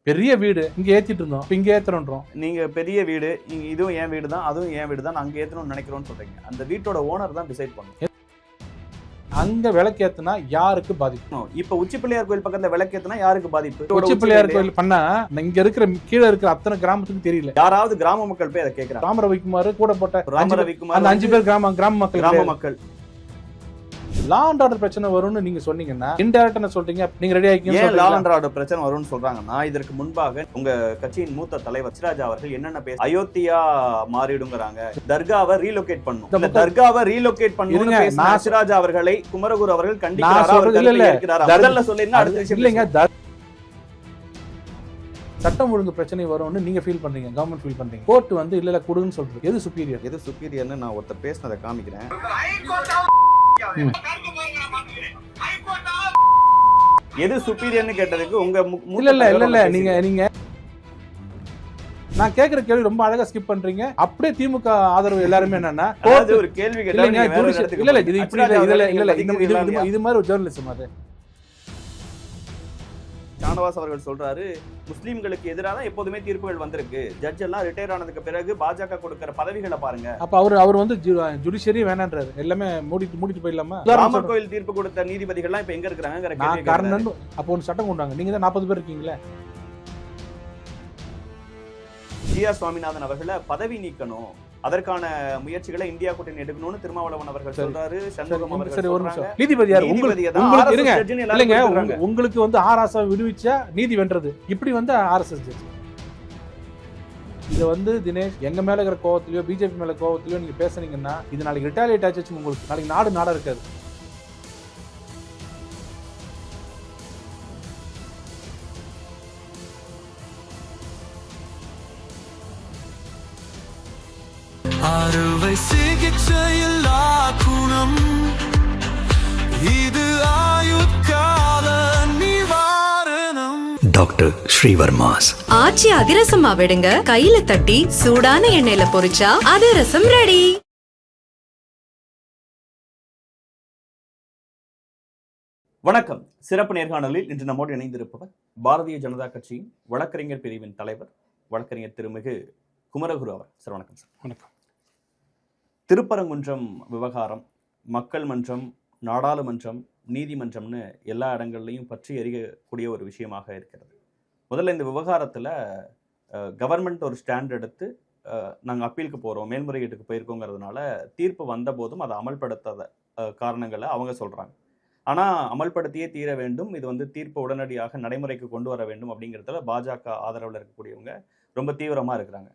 பெரிய வீடு இங்க ஏத்திட்டு இருந்தோம், இப்ப இங்க ஏத்துறோம். நீங்க பெரிய வீடு, இதுவும் என் வீடு தான், அதுவும் என் வீடு தான், அங்க ஏத்தணும்னு நினைக்கிறோம்னு சொல்றீங்க. அந்த வீட்டோட ஓனர் தான் டிசைட் பண்ணும். அங்க விளக்கேத்துனா யாருக்கு பாதிப்பு? இப்ப உச்சி பிள்ளையார் கோயில் பக்கத்துல விளக்கேத்துனா யாருக்கு பாதிப்பு? உச்சி பிள்ளையார் கோயில் பண்ணா இங்க இருக்கிற கீழே இருக்கிற அத்தனை கிராமத்துக்கு தெரியல. யாராவது கிராம மக்கள் போய் அதை கேட்கிறாங்க. ராமரவிக்குமார் கூட போட்ட ராமரவிக்குமார் அந்த 5 பேர் கிராம மக்கள். லா அண்ட் ஆர்டர் பிரச்சனை வரும்னு நீங்க சொன்னீங்கன்னா இன்டைரக்டா என்ன சொல்றீங்க? நீங்க ரெடி ஆகிக்கீங்க. ஏன் லா அண்ட் ஆர்டர் பிரச்சனை வரும்னு சொல்றாங்கன்னா, இதற்கு முன்பாக உங்க கட்சியின் மூத்த தலைவர் சிராஜா அவர்கள் என்னென்ன பேச அயோத்தியா மாறிடுங்கறாங்க, தர்காவை ரீலோகேட் பண்ணும், இந்த தர்காவை ரீலோகேட் பண்ணுங்க சிராஜா அவர்களை குமரகுரு அவர்கள் கண்டிக்கிறார். அதல்ல சொல்லிருந்தா அடுத்த விஷயம் இல்லைங்க. சட்டம் ஒழுங்கு பிரச்சனை வரும்னு நீங்க ஃபீல் பண்றீங்க, கவர்மெண்ட் ஃபீல் பண்றீங்க. கோர்ட் வந்து இல்ல கொடுன்னு சொல்றது. எது சுப்பீரியர்? எது சுப்பீரியர்னு நான் ஒருத்தர் பேசினதை காமிக்கிறேன். எது சுப்பீரியர்னு கேட்டதுக்கு உங்க இல்ல நீங்க நான் கேக்குற கேள்வி ரொம்ப அழகா ஸ்கிப் பண்றீங்க. அப்படியே திமுக ஆதரவு எல்லாருமே என்னன்னா ஒரு கேள்வி கேட்டா இல்ல இது இப்படி இது மாதிரி ஒரு ஜெர்னலிசம். அது ஷானவாஸ் அவர்கள் சொல்றாரு, முஸ்லீம்களுக்கு எதிராக தான் எப்போதுமே தீர்ப்புகள் வந்திருக்கு. ஜட்ஜ் எல்லாம் ரிட்டையர் ஆனதுக்கு பிறகு பாஜக கொடுக்கிற பதவிகளை பாருங்க. அப்ப அவர் வந்து ஜுடிஷியரி வேணான்றாரு, எல்லாமே மூடிட்டு போயிடலாமா? ராமர் கோயில் தீர்ப்பு கொடுத்த நீதிபதிகள்லாம் இப்ப எங்க இருக்காங்க? அப்போ ஒரு சட்டம் கொண்டாங்க. நீங்க தான் 40 பேர் இருக்கீங்களே. ஜி.ஆர். சுவாமிநாதன் அவர்களை பதவி நீக்கணும், அதற்கான முயற்சிகளை இந்தியா கூட்டணி எடுக்கணும்னு திருமாவளவன் அவர்கள் சொல்றாரு. சண்முகம் அவர்கள் சொல்றாங்க. நீதிபதி உங்களுக்கு வந்து ஆர்எஸ்எஸ் விடுவிச்சா நீதி வென்றது. இப்படி வந்து ஆர்எஸ்எஸ் ஜட்ஜ் இதை வந்து தினேஷ் எங்க மேல இருக்கிற கோவத்திலயோ பிஜேபி மேல கோவத்திலயோ நீங்க பேசுனீங்கன்னா இது நாளைக்கு ரிட்டாலியேட் ஆச்சு. உங்களுக்கு நாளைக்கு நாடா இருக்காது. அறுவை சிகிச்சையில்லா குணம் இது ஆயுட்கால நிவாரணம். டாக்டர் ஸ்ரீவர்மாஸ். ஆச்சி அதிரசமா விடுங்க, கையில தட்டி சூடான எண்ணெயில பொரிச்சா அதிரசம் ரெடி. வணக்கம். சிறப்பு நேர்காணலில் இன்று நம்மோடு இணைந்திருப்பவர் பாரதிய ஜனதா கட்சியின் வழக்கறிஞர் பிரிவின் தலைவர் வழக்கறிஞர் திருமிகு குமரகுரு அவர். சார் வணக்கம். சார் வணக்கம். திருப்பரங்குன்றம் விவகாரம் மக்கள் மன்றம், நாடாளுமன்றம், நீதிமன்றம்னு எல்லா இடங்கள்லையும் பற்றி எறியக்கூடிய ஒரு விஷயமாக இருக்கிறது. முதல்ல இந்த விவகாரத்தில் கவர்மெண்ட் ஒரு ஸ்டாண்ட் எடுத்து நாங்கள் அப்பீலுக்கு போகிறோம், மேல்முறையீட்டுக்கு போயிருக்கோங்கிறதுனால தீர்ப்பு வந்த போதும் அதை அமல்படுத்தாத காரணங்களை அவங்க சொல்கிறாங்க. ஆனால் அமல்படுத்தியே தீர வேண்டும், இது வந்து தீர்ப்பு உடனடியாக நடைமுறைக்கு கொண்டு வர வேண்டும் அப்படிங்கிறதுல பாஜக ஆதரவில் இருக்கக்கூடியவங்க ரொம்ப தீவிரமாக இருக்கிறாங்க.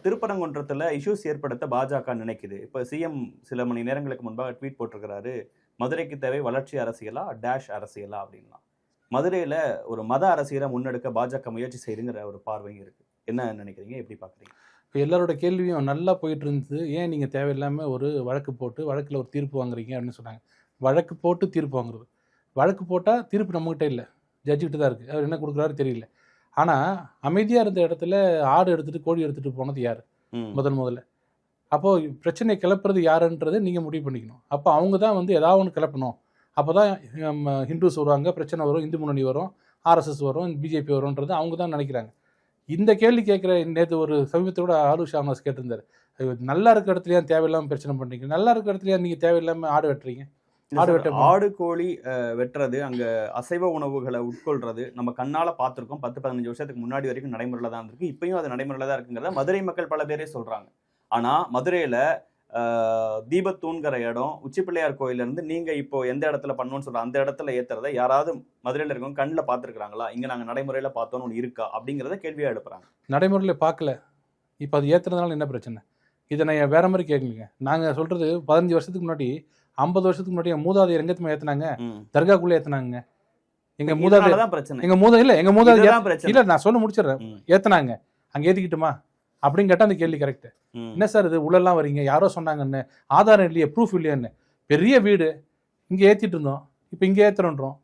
திருப்பரங்குன்றத்தில் இஷ்யூஸ் ஏற்படுத்த பாஜக நினைக்குது. இப்போ சிஎம் சில மணி நேரங்களுக்கு முன்பாக ட்வீட் போட்டிருக்கிறாரு, மதுரைக்கு தேவை வளர்ச்சி அரசியலா டேஷ் அரசியலா அப்படின்லாம். மதுரையில் ஒரு மத அரசியலை முன்னெடுக்க பாஜக முயற்சி செய்யுங்கிற ஒரு பார்வையும் இருக்குது. என்ன நினைக்கிறீங்க, எப்படி பார்க்குறீங்க? இப்போ எல்லாரோட கேள்வியும் நல்லா போயிட்டு இருந்தது. ஏன் நீங்கள் தேவையில்லாமல் ஒரு வழக்கு போட்டு வழக்கில் ஒரு தீர்ப்பு வாங்குறீங்க அப்படின்னு சொன்னாங்க. வழக்கு போட்டு தீர்ப்பு வாங்குறது, வழக்கு போட்டால் தீர்ப்பு நம்மகிட்ட இல்லை, ஜட்ஜிக்கிட்ட தான் இருக்குது. அவர் என்ன கொடுக்குறாரு தெரியல. ஆனால் அமைதியாக இருந்த இடத்துல ஆடு எடுத்துகிட்டு கோழி எடுத்துகிட்டு போனது யார் முதல்ல? அப்போது பிரச்சனை கிளப்புறது யாருன்றதை நீங்கள் முடிவு பண்ணிக்கணும். அப்போ அவங்க தான் வந்து ஏதாவது ஒன்று கிளப்பணும். அப்போ தான் ஹிந்துஸ் வருவாங்க, பிரச்சனை வரும், இந்து முன்னணி வரும், ஆர்எஸ்எஸ் வரும், பிஜேபி வரும்ன்றது அவங்க தான் நினைக்கிறாங்க. இந்த கேள்வி கேட்குற நேற்று ஒரு சமீபத்தோட ஆலு ஷாமாஸ் கேட்டிருந்தார், நல்லா இருக்கிற இடத்துலையா தேவையில்லாமல் பிரச்சனை பண்ணுறீங்க, நல்லா இருக்கிற இடத்துலையா நீங்கள் தேவையில்லாமல் ஆடு வெட்டுறீங்க. ஆடு கோழி வெட்டுறது, அங்க அசைவ உணவுகளை உட்கொள்றது நம்ம கண்ணால பார்த்துருக்கோம். 10-15 வருஷத்துக்கு முன்னாடி வரைக்கும் நடைமுறையில தான் இருக்கு. இப்பயும் அது நடைமுறையில தான் இருக்குங்கிறத மதுரை மக்கள் பல பேரே சொல்றாங்க. ஆனா மதுரையில தீபத்தூண்கிற இடம், உச்சி பிள்ளையார் கோயில இருந்து நீங்க இப்போ எந்த இடத்துல பண்ணணும்னு சொல்ற அந்த இடத்துல ஏத்துறதை யாராவது மதுரையில இருக்கவங்க கண்ணில் பார்த்துருக்காங்களா? இங்க நாங்க நடைமுறையில பார்த்தோன்னு ஒன்று இருக்கா அப்படிங்கிறத கேள்வியா எழுப்புறாங்க. நடைமுறையில பார்க்கல, இப்போ அது ஏத்துறதுனால என்ன பிரச்சனை? இதை நான் வேற மாதிரி கேட்குங்க. நாங்க சொல்றது 15 வருஷத்துக்கு முன்னாடி, 50 வருஷத்துக்கு முன்னாடி மூதாதையர் எங்கத்துமா ஏத்துனாங்க? தர்காக்குள்ள ஏத்துனாங்க. எங்க மூதாதையர் பிரச்சனை, எங்க மூதாதையர் இல்ல, நான் சொல்ல முடிச்சிடுறேன். ஏத்துனாங்க, அங்க ஏத்திக்கிட்டுமா அப்படின்னு கேட்டா அந்த கேள்வி கரெக்ட். என்ன சார் இது உள்ளெல்லாம் வரீங்க, யாரோ சொன்னாங்கன்னு, ஆதாரம் இல்லையே, ப்ரூஃப் இல்லையான்னு. பெரிய வீடு இங்க ஏத்திட்டு இருந்தோம், இப்ப இங்க ஏத்துறோன்றோம்.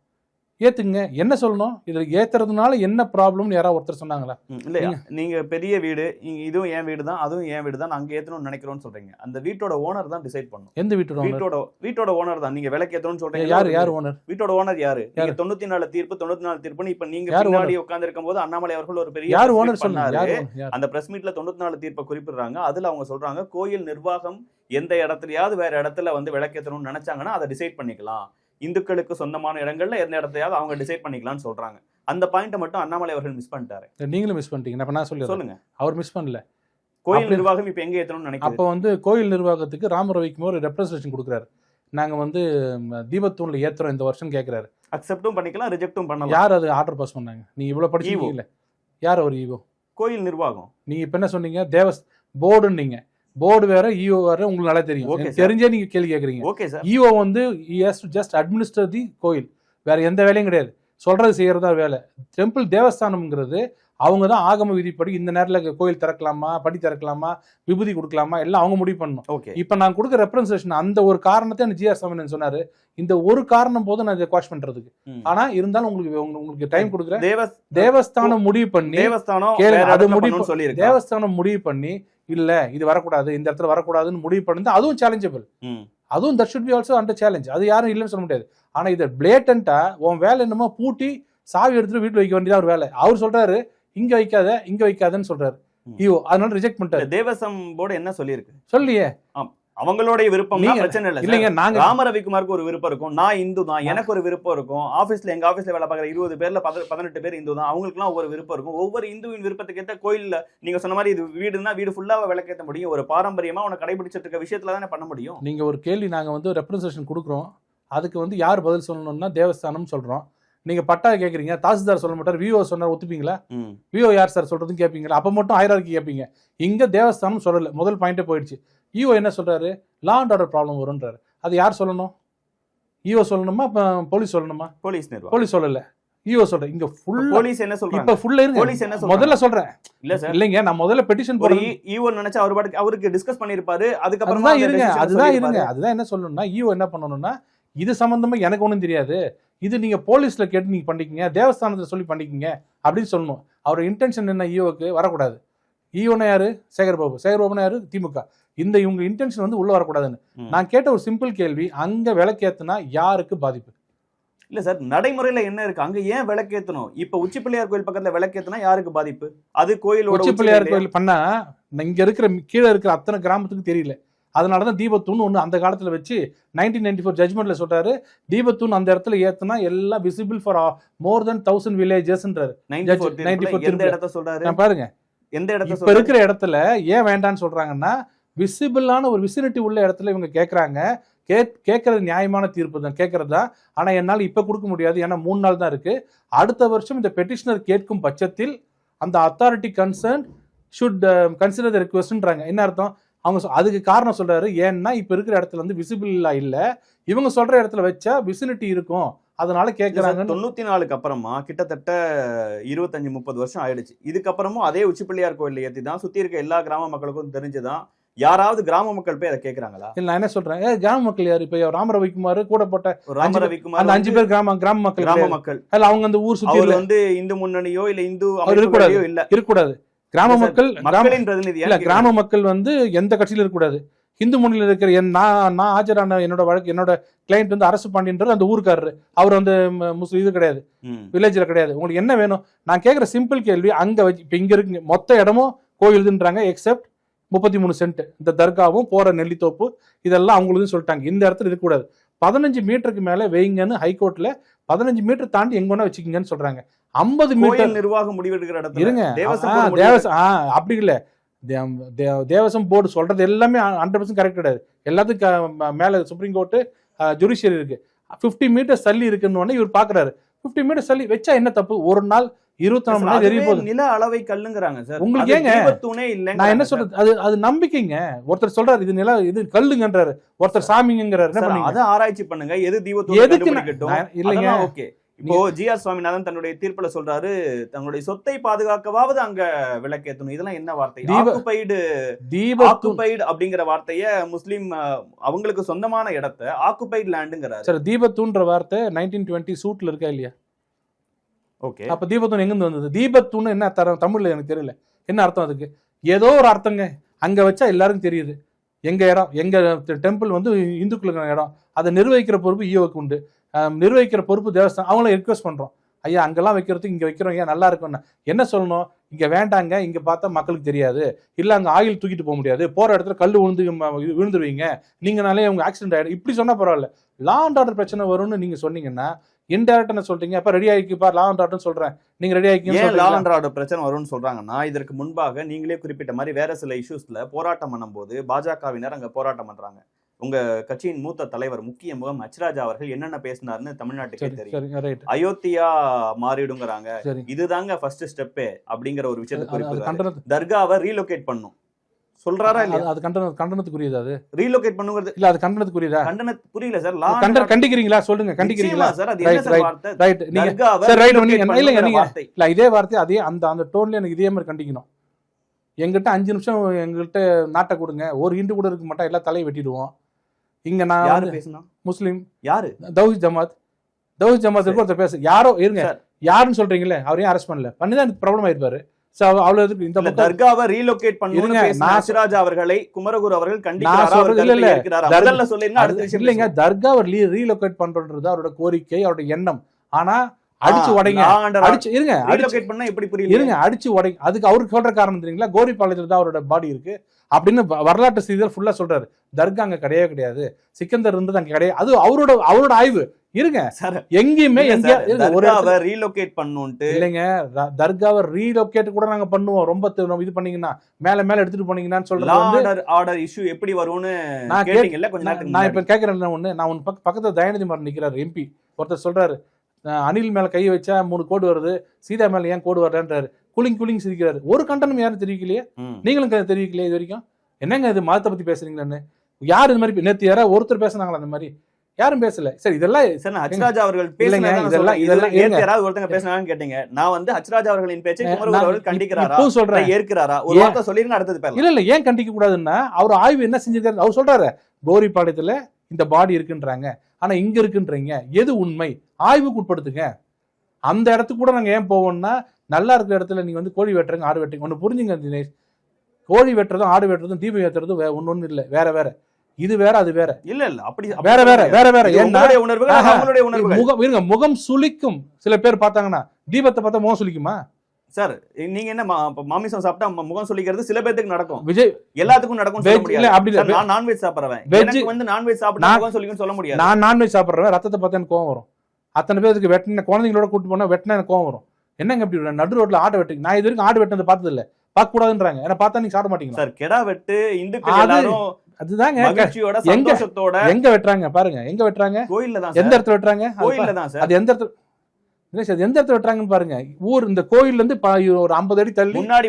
ஏத்துங்க. என்ன சொல்லணும், இதுல ஏத்துறதுனால என்ன ப்ராப்ளம்னு யாராவது ஒருத்தர் சொன்னாங்களா? இல்லையா, நீங்க பெரிய வீடு, இதுவும் என் வீடு தான், அதுவும் என் வீடு தான், அங்க ஏத்தணும்னு நினைக்கிறோம்னு சொல்றீங்க. அந்த வீட்டோட ஓனர் தான் டிசைட் பண்ணும். எந்த வீட்டோட ஓனர்? வீட்டோட ஓனர் தான். நீங்க விலைக்கு ஏத்தணும்னு சொல்றீங்க. யார் ஓனர்? வீட்டோட ஓனர் யாரு? நீங்க 94 தீர்ப்பு 94 தீர்ப்புன்னு இப்ப நீங்க பின்னாடி உட்கார்ந்து இருக்கும்போது அண்ணாமலை அவர்கள் ஒரு பெரிய யார் ஓனர் சொன்னாரு? அந்த பிரஸ் மீட்ல 94 தீர்ப்பை குறிப்பிடுறாங்க. அதுல அவங்க சொல்றாங்க, கோயில் நிர்வாகம் எந்த இடத்துலயாவது வேற இடத்துல வந்து விளக்கேற்றணும்னு நினைச்சாங்கன்னா அதை டிசைட் பண்ணிக்கலாம். இந்துக்களுக்கு சொந்தமான இடங்கள்ல எந்த இடத்தையாவது அவங்க டிசைட் பண்ணிக்கலாம்னு சொல்றாங்க. அந்த பாயிண்ட மட்டும் அண்ணாமலை அவர்கள் மிஸ் பண்ணிட்டாரு. நீங்களும் மிஸ் பண்ணிட்டீங்க. அப்ப நான் சொல்லுங்க. அவர் மிஸ் பண்ணல. கோயில் நிர்வாகம் இப்ப எங்க ஏத்தணும்னு நினைக்கிறேன். அப்ப வந்து கோயில் நிர்வாகத்துக்கு ராமரவிக்குமார் ஒரு ரெப்ரசன்டேஷன் கொடுக்குறாரு. நாங்க வந்து தீபத்தூண்ல ஏத்துறோம் இந்த வருஷம் கேட்கிறாரு. அக்செப்டும் பண்ணிக்கலாம், ரிஜெக்டும் பண்ணலாம். யார் அது ஆர்டர் பாஸ் பண்ணாங்க? நீங்க இவ்வளவு படிச்சீங்கல்ல, யார் அவர் ஈவோ? கோயில் நிர்வாகம். நீங்க இப்ப என்ன சொன்னீங்க? போர்டுன்னீங்க. போர்டு வேற, ஈஓ வேற. உங்களுக்கு நல்லா தெரியும். தெரிஞ்சே நீங்க கேள்வி கேட்கறீங்க. Okay sir. ஈஓ வந்து he has to just administer தி கோயில். வேற எந்த வேலையும் கிடையாது. சொல்றது செய்யறதா வேலை. டெம்பிள் தேவஸ்தானம்ங்கிறது அவங்க தான் ஆகம விதிப்படி இந்த நேரத்தில் கோயில் திறக்கலாமா, படி திறக்கலாமா, விபூதி கொடுக்கலாமா, எல்லாம் அவங்க முடிவு பண்ணணும். இப்ப நான் கொடுக்குற ரெப்ரசன்டேஷன் அந்த ஒரு காரணத்தை ஜிஆர் சாமி சொன்னாரு. இந்த ஒரு காரணம் போது நான் இதை குவாஷ் பண்றதுக்கு. ஆனா இருந்தாலும் உங்களுக்கு டைம் கொடுக்குறேன். தேவஸ்தானம் முடிவு பண்ணி, தேவஸ்தானம் முடிவு பண்ணி இல்ல இது வரக்கூடாது, இந்த இடத்துல வரக்கூடாதுன்னு முடிவு பண்ணி, அதுவும் சேலஞ்சபிள். அதுவும் that should be also under challenge. அது யாரும் இல்லைன்னு சொல்ல முடியாது. ஆனா இதை பிளேட்டண்டா உன் வேலை என்னமோ பூட்டி சாவி எடுத்துட்டு வீட்டுல வைக்க வேண்டியதா ஒரு வேலை. அவர் சொல்றாரு இங்க வைக்காத, இங்க வைக்காதன்னு சொல்றாரு. ஐயோ, அதனால ரிஜெக்ட் பண்ணிட்டாரு. தேவசம் போர்டு என்ன சொல்லியிருக்கு? சொல்லியே. அவங்களுடைய விருப்பம் பிரச்சனை இல்ல. இல்லைங்க, நாங்க ராமரவிக்குமாருக்கு ஒரு விருப்பம் இருக்கும். நான் இந்து தான், எனக்கு ஒரு விருப்பம் இருக்கும். ஆபீஸ்ல எங்க ஆபீஸ்ல வேலை பார்க்குற 20 பேர்ல 18 பேர் இந்து தான். அவங்களுக்கு எல்லாம் ஒரு விருப்பம் இருக்கும். ஒவ்வொரு இந்துவின் விருப்பத்துக்கு ஏற்ற கோயில்ல நீங்க சொன்ன மாதிரி இது வீடுனா வீடு ஃபுல்லா விளக்கேற்ற முடியும். ஒரு பாரம்பரியமா உன கடைபிடிச்சிட்டு இருக்க விஷயத்துல தானே பண்ண முடியும். நீங்க ஒரு கேள்வி நாங்க வந்து ரெப்ரசன்டேஷன் கொடுக்குறோம். அதுக்கு வந்து யார் பதில் சொல்லணும்னா தேவஸ்தானம் சொல்றோம். நீங்க பட்டா கேட்குறீங்க, தாசில்தார் சொல்ல மாட்டார், விஓ சொன்னார், ஒத்துப்பீங்களா? விஓ யார் சார் சொல்றதுன்னு கேட்பீங்களா? அப்ப மட்டும் ஹைரார்கி கேட்பீங்க. இங்க தேவஸ்தானம் சொல்லல, முதல் பாயிண்டே போயிடுச்சு. ஈஓ என்ன சொல்றாரு? லா அண்ட் ஆர்டர் ப்ராப்ளம் வரும்ன்றாரு. அது யார் சொல்லணும்? ஈஓ சொல்லணுமா, போலீஸ் சொல்லணுமா? போலீஸ் சொல்லல, ஈஓ சொல்றேன். இங்க ஃபுல் போலீஸ் என்ன சொல்றாங்க? இப்ப ஃபுல்லா இருங்க, போலீஸ் என்ன சொல்றாங்க முதல்ல சொல்றேன். இல்ல சார், இல்லங்க, நான் முதல்ல பெட்டிஷன் போறேன். ஈஓ நினைச்சா அவருக்கு டிஸ்கஸ் பண்ணிருப்பாரு. அதுக்கு அப்புறமா அதுதான் என்ன சொல்லணும்னா, ஈஓ என்ன பண்ணணும்னா, இது சம்பந்தமா எனக்கு ஒண்ணும் தெரியாது, இது நீங்க போலீஸ்ல கேட்டு நீங்க பண்ணிக்கீங்க, தேவஸ்தானத்துல சொல்லி பண்ணிக்கீங்க அப்படின்னு சொல்லணும். அவரோட இன்டென்ஷன் என்ன? ஈஓக்கு வரக்கூடாது. ஈஓனா யாரு? சேகர்பாபுனா யாரு? திமுக. இவங்க இன்டென்ஷன் வந்து உள்ள வரக்கூடாதுன்னு. நான் கேட்ட ஒரு சிம்பிள் கேள்வி, அங்க விளக்கேத்துனா யாருக்கு பாதிப்பு? இல்ல சார், நடைமுறையில என்ன இருக்கு? அங்க ஏன் விளக்கேத்தணும்? இப்ப உச்சி பிள்ளையார் கோயில் பக்கத்துல விளக்கேத்துனா யாருக்கு பாதிப்பு? அது கோயிலோட உச்சி பிள்ளையார் கோயில் பண்ணா இங்க இருக்கிற கீழே இருக்கிற அத்தனை கிராமத்துக்கு தெரியல. அதனாலதான் தீபத்தூண் ஒண்ணு அந்த காலத்துல வச்சு 1994 ஜட்ஜ்மெண்ட்ல சொல்றாரு, தீபத்தூண் அந்த இடத்துல ஏத்துனா எல்லாம் விசிபிள் ஃபார் மோர் தென் 1000 வில்லேஜஸ்ன்றாரு. 94 சொல்றாரு. பாருங்க, எந்த இடத்துல இப்ப இருக்கிற இடத்துல ஏன் வேண்டான்னு சொல்றாங்கன்னா, விசிபிளான ஒரு விசினிட்டி உள்ள இடத்துல இவங்க கேட்கறாங்க. கேட்கறது நியாயமான தீர்ப்பு தான், கேட்கறதா. ஆனா என்னால் இப்ப கொடுக்க முடியாது, ஏன்னா 3 நாள் தான் இருக்கு. அடுத்த வருஷம் இந்த பெட்டிஷனர் கேட்கும் பட்சத்தில் அந்த authority concern should consider the ரிக்வெஸ்ட்ன்றாங்க. என்ன அர்த்தம்? அவங்க அதுக்கு காரணம் சொல்றாரு, ஏன்னா இப்ப இருக்கிற இடத்துல வந்து விசிபிளா இல்ல, இவங்க சொல்ற இடத்துல வச்சா விசினிட்டி இருக்கும், அதனால கேட்கறாங்க. 94 அப்புறமா கிட்டத்தட்ட 25-30 வருஷம் ஆயிடுச்சு. இதுக்கப்புறமும் அதே உச்சி பிள்ளையார் கோயில்ல ஏத்தி தான் சுத்தி இருக்க எல்லா கிராம மக்களுக்கும் தெரிஞ்சுதான். யாராவது கிராம மக்கள் போய் அதை கேட்கறாங்களா? இல்ல, நான் என்ன சொல்றேன், கிராம மக்கள் யாரு? இப்ப ராமரவிக்குமார் கூட போட்ட அந்த 5 பேர் கிராம மக்கள் அல்ல, அவங்க அந்த ஊர் சுத்தி வந்து இந்து முன்னணியோ இல்ல இந்து அமைப்புகளோ இல்ல இருக்கக்கூடாது. கிராம மக்கள், கிராம மக்கள் வந்து எந்த கட்சியில இருக்கக்கூடாது. இந்து முன்னிலையில் இருக்கிற நான் ஆஜரான என்னோட கிளைண்ட் வந்து அரசு பாண்டியன்றது அந்த ஊருக்காரரு. அவர் வந்து முஸ்லிம் இது கிடையாது, வில்லேஜ்ல கிடையாது. உங்களுக்கு என்ன வேணும்? நான் கேட்கிற சிம்பிள் கேள்வி, அங்க வச்சு இப்ப இங்க இருக்கு மொத்த இடமும் கோயிலுதுன்றாங்க, எக்ஸப்ட் 33 சென்ட் இந்த தர்காவும் போற நெல்லித்தோப்பு இதெல்லாம் அவங்களுக்கு சொல்லிட்டாங்க. இந்த இடத்துல இருக்கக்கூடாது. 15 மீட்டருக்கு மேல வைங்கன்னு ஹைகோர்ட்ல 15 மீட்டர் தாண்டி எங்க வேணா வச்சுக்கீங்கன்னு சொல்றாங்க. 50 மீட்டர் நிர்வாகம் முடிவெடுக்கிற இடத்துல இருங்க. அப்படி இல்ல, தேவசம் போர்டு சொல்றது எல்லாமே 100% கரெக்ட் கிடையாது. எல்லாத்துக்கும் மேல சுப்ரீம் கோர்ட்டு ஜுடிஷியரி இருக்கு. 50 மீட்டர் தள்ளி இருக்குன்னு இவர் பாக்குறாரு. 50 மீட்டர் தள்ளி வச்சா என்ன தப்பு? ஒரு நாள் 24 மணி நேரம் தெரிய போகுது. நில அளவை கல்லுங்கறாங்க சார். உங்களுக்கு ஏங்க நான் என்ன சொல்றது? அது நம்பிக்கைங்க. ஒருத்தர் சொல்றாரு இது நில இது கல்லுங்கன்றாரு, ஒருத்தர் சாமிங்கறாரு. என்ன பண்ணீங்க? அத ஆராய்ச்சி பண்ணுங்க. எது தீபத்தூண் கண்டுபிடிக்கட்டும். இல்லங்க, ஓகே. இப்போ ஜிஆர் சுவாமிநாதன் தன்னுடைய தீர்ப்புல சொல்றாரு, தங்களுடைய சொத்தை பாதுகாக்கவாவது அங்க விளக்கேத்தணும். இதெல்லாம் என்ன வார்த்தை? ஆக்குபைடு அப்படிங்கிற வார்த்தைய முஸ்லிம் அவங்களுக்கு சொந்தமான இடத்தை ஆக்குபைடு லேண்டுங்கறாரு. சரி, தீபத்தூன்ற வார்த்தை 1920 சூட்ல இருக்கா இல்லையா? ஓகே. அப்ப தீபத்தூண் எங்கிருந்து வந்தது? தீபத்தூண் என்ன தமிழ்ல எனக்கு தெரியல, என்ன அர்த்தம் அதுக்கு? ஏதோ ஒரு அர்த்தங்க. அங்க வச்சா எல்லாருக்கும் தெரியுது எங்க இடம், எங்க டெம்பிள் வந்து இந்துக்களுக்கான இடம், அதை நிர்வகிக்கிற பொறுப்பு ஈஓக்கு உண்டு, நிர்வகிக்கிற பொறுப்பு தேவஸ்தானம். அவங்கள ரிக்வெஸ்ட் பண்றோம், ஐயா அங்கெல்லாம் வைக்கிறதுக்கு இங்க வைக்கிறோம், ஏன் நல்லா இருக்கும்னா என்ன சொல்லணும்? இங்க வேண்டாங்க, இங்க பார்த்தா மக்களுக்கு தெரியாது, இல்ல அங்க ஆயில் தூக்கிட்டு போக முடியாது, போற இடத்துல கல் விழுந்துருவீங்க, நீங்கனாலே உங்க ஆக்சிடென்ட் ஆயிடும், இப்படி சொன்னா பரவாயில்ல. லா அண்ட் ஆர்டர் பிரச்சனை வரும்னு நீங்க சொன்னீங்கன்னா இன்டைரக்டா சொல்றீங்க. அப்ப ரெடி ஆகிக்குப்பா லா அண்ட் ஆர்டர் சொல்றேன், நீங்க ரெடி ஆகிக்கீங்க. ஏன் லா அண்ட் ஆர்டர் பிரச்சனை வரும்னு சொல்றாங்கன்னா, இதற்கு முன்பாக நீங்களே குறிப்பிட்ட மாதிரி வேற சில இஷ்யூஸ்ல போராட்டம் பண்ணும்போது பாஜகவினர் அங்க போராட்டம் பண்றாங்க. உங்க கட்சியின் மூத்த தலைவர் முக்கிய முகம் ஹச்ராஜா அவர்கள் என்னென்ன பேசினார்னு தமிழ்நாட்டுக்கே தெரியும். அயோத்தியா மாறிடுங்கிறாங்க, இதுதாங்க ஃபர்ஸ்ட் ஸ்டெப்பே அப்படிங்கிற ஒரு விஷயத்தை குறிப்பிட்டு தர்காவை ரீலோகேட் பண்ணும் சொல்றாரா இல்லையா? அது கண்டனத்துக்குரியதா? அது ரீலோகேட் பண்ணுங்கிறது இல்ல, அது கண்டனத்துக்குரியதா? கண்டன புரியல சார். கண்டிக்கிறீங்களா சொல்லுங்க, கண்டிக்கிறீங்களா சார்? அது என்ன சார் வார்த்தை? ரைட், நீங்க சார் ரைட் இல்ல இதே வார்த்தை அதே அந்த டோன்ல எனக்கு இதே மாதிரி கண்டிக்கணும். எங்கிட்ட 5 நிமிஷம் எங்ககிட்ட நாட்டை கொடுங்க, ஒரு ஹிந்து கூட இருக்க மாட்டா, எல்லா தலையை வெட்டிடுவோம். இங்க நான் யாரு பேசுனா? முஸ்லீம் யாரு? தௌஹீத் ஜமாத் ஒருத்தர் பேச யாரோ இருங்க, யாருன்னு சொல்றீங்களே, அவரையும் அரெஸ்ட் பண்ணல, பண்ணிதான் எனக்கு ப்ராப்ளம் ஆயிருப்பாரு. இந்த தர்காவை ரீலோகேட் பண்ணுங்க ஹச்ராஜா அவர்களை குமரகுரு அவர்கள் கண்டிக்கிறாரா? இல்லைங்க, தர்காவை ரீலோகேட் பண்றது அவரோட கோரிக்கை, அவரோட எண்ணம். ஆனா அடிச்சு உடைங்க, அடிச்சு இருங்க, ரீலோகேட் பண்ணா எப்படி புரியல? இருங்க, அடிச்சு உடைங்க. அதுக்கு அவருக்கு சொல்ற காரணம் தெரியுங்களா? கோரிப்பாளையத்துல தான் அவரோட பாடி இருக்கு அப்படின்னு வரலாற்று செய்திகள் ஃபுல்லா சொல்றாரு. தர்கா அங்க கிடையவே கிடையாது, சிக்கந்தர் இருந்தது அங்க கிடையாது. அது அவரோட ஆய்வு. இருங்க சார், எங்கேயுமே ரீலோகேட் பண்ணுன்ட்டு இல்லைங்க, தர்காவை ரீலோகேட் கூட நாங்க பண்ணுவோம், ரொம்ப இது பண்ணீங்கன்னா மேல எடுத்துட்டு போனீங்கன்னு சொல்றது ஆர்டர் இஷ்யூ எப்படி வரும்னு நான் கேட்டீங்கல்ல கொஞ்ச நேரத்துக்கு. நான் இப்ப கேக்குறேன் ஒண்ணு, நான் உன் பக்கத்துல தயாநிதி மாறன் நிக்கிறாரு எம்பி, ஒருத்தர் சொல்றாரு அனில் மேல கை வச்சா 3 கோடு வருது, சீதா மேல ஏன் கோடு வரலன்றாரு. குளிங் சிரிக்கிறாரு. ஒரு கண்டனம் யாரும் தெரிவிக்கலையே, நீங்களும் தெரிவிக்கலையே இது வரைக்கும். என்னங்க இது மதத்தை பத்தி பேசுறீங்களான்னு யாரு இந்த மாதிரி நேத்து யாரா ஒருத்தர் பேசுனாங்களா? அந்த மாதிரி யாரும் பேசல. சரி, இதெல்லாம் ஹச்ராஜா அவர்கள் பேசுங்க, இதெல்லாம் யாராவது ஒருத்தங்க பேசுனாங்கன்னு கேட்டீங்க. நான் வந்து ஹச்ராஜா அவர்களின் பேச்சை குமரகுரு அவர்கள் கண்டிக்கிறாரா சொல்றேன், ஏற்கிறாரா? ஒரு வார்த்தை சொல்லிருங்க, அடுத்தது பேசலாம். இல்ல ஏன் கண்டிக்க கூடாதுன்னா அவர் ஆய்வு என்ன செஞ்சிருக்காரு? அவர் சொல்றாரு கோரிப்பாளையத்துல இந்த பாடி இருக்குன்றாங்க, ஆனா இங்க இருக்குன்றீங்க, எது உண்மை? ஆய்வுக்கு உட்படுத்துங்க. அந்த இடத்துக்கு கூட நாங்க ஏன் போவோம்னா, நல்லா இருக்கிற இடத்துல நீங்க வந்து கோழி வெட்டுறங்க, ஆடு வெட்டுங்க. ஒண்ணு புரிஞ்சுங்க தினேஷ், கோழி வெட்டுறதும் ஆடு வெட்டுறதும் தீபம் ஏத்துறதும் ஒன்னு இல்ல, வேற. இது வேற, அது வேற. இல்ல அப்படி வேற. உணர்வு முகம் சுளிக்கும். சில பேர் பார்த்தாங்கன்னா தீபத்தை பார்த்தா முகம் சுளிக்குமா சார்? நீங்க என்ன மாமிசம் சாப்பிட்டா முகம் சொல்லிக்கிறது சில பேருக்கு நடக்கும், விஜய் எல்லாத்துக்கும் நடக்கும் சொல்ல முடியாது. அப்படி இல்ல, நான் நான்வெஜ் சாப்பிடுறேன், எனக்கு வந்து நான்வெஜ் சாப்பிட்டா முகம் சொல்லிக்குன்னு சொல்ல முடியாது. நான் நான்வெஜ் சாப்பிடுறேன், ரத்தத்தை பார்த்தா எனக்கு கோவம் வரும். அத்தனை பேருக்கு வெட்டின குழந்தைங்களோட கூட்டு போனா வெட்டினா எனக்கு கோவம் வரும். என்னங்க இப்படி நடு ரோட்ல ஆட்டை வெட்டுங்க? நான் இது வரைக்கும் ஆடு வெட்டினது பார்த்தது இல்ல, பார்க்க கூடாதுன்றாங்க. ஏன்னா பார்த்தா நீங்க சாப்பிட மாட்டீங்க சார். கெடா வெட்டு இந்துக்கள் எல்லாரும் அதுதாங்க மகிழ்ச்சியோட சந்தோஷத்தோட எங்க வெட்டுறாங்க பாருங்க, எங்க வெட்டுறாங்க? கோயில்ல தான். எந்த இடத்துல வெட்டுறாங்க? கோயில்ல தான் சார். அது எந்த இடத்துல எந்த இடத்துல வெட்டுறாங்கன்னு பாருங்க. ஊர் இந்த கோயில்ல இருந்து ஒரு 50 அடி தள்ளி முன்னாடி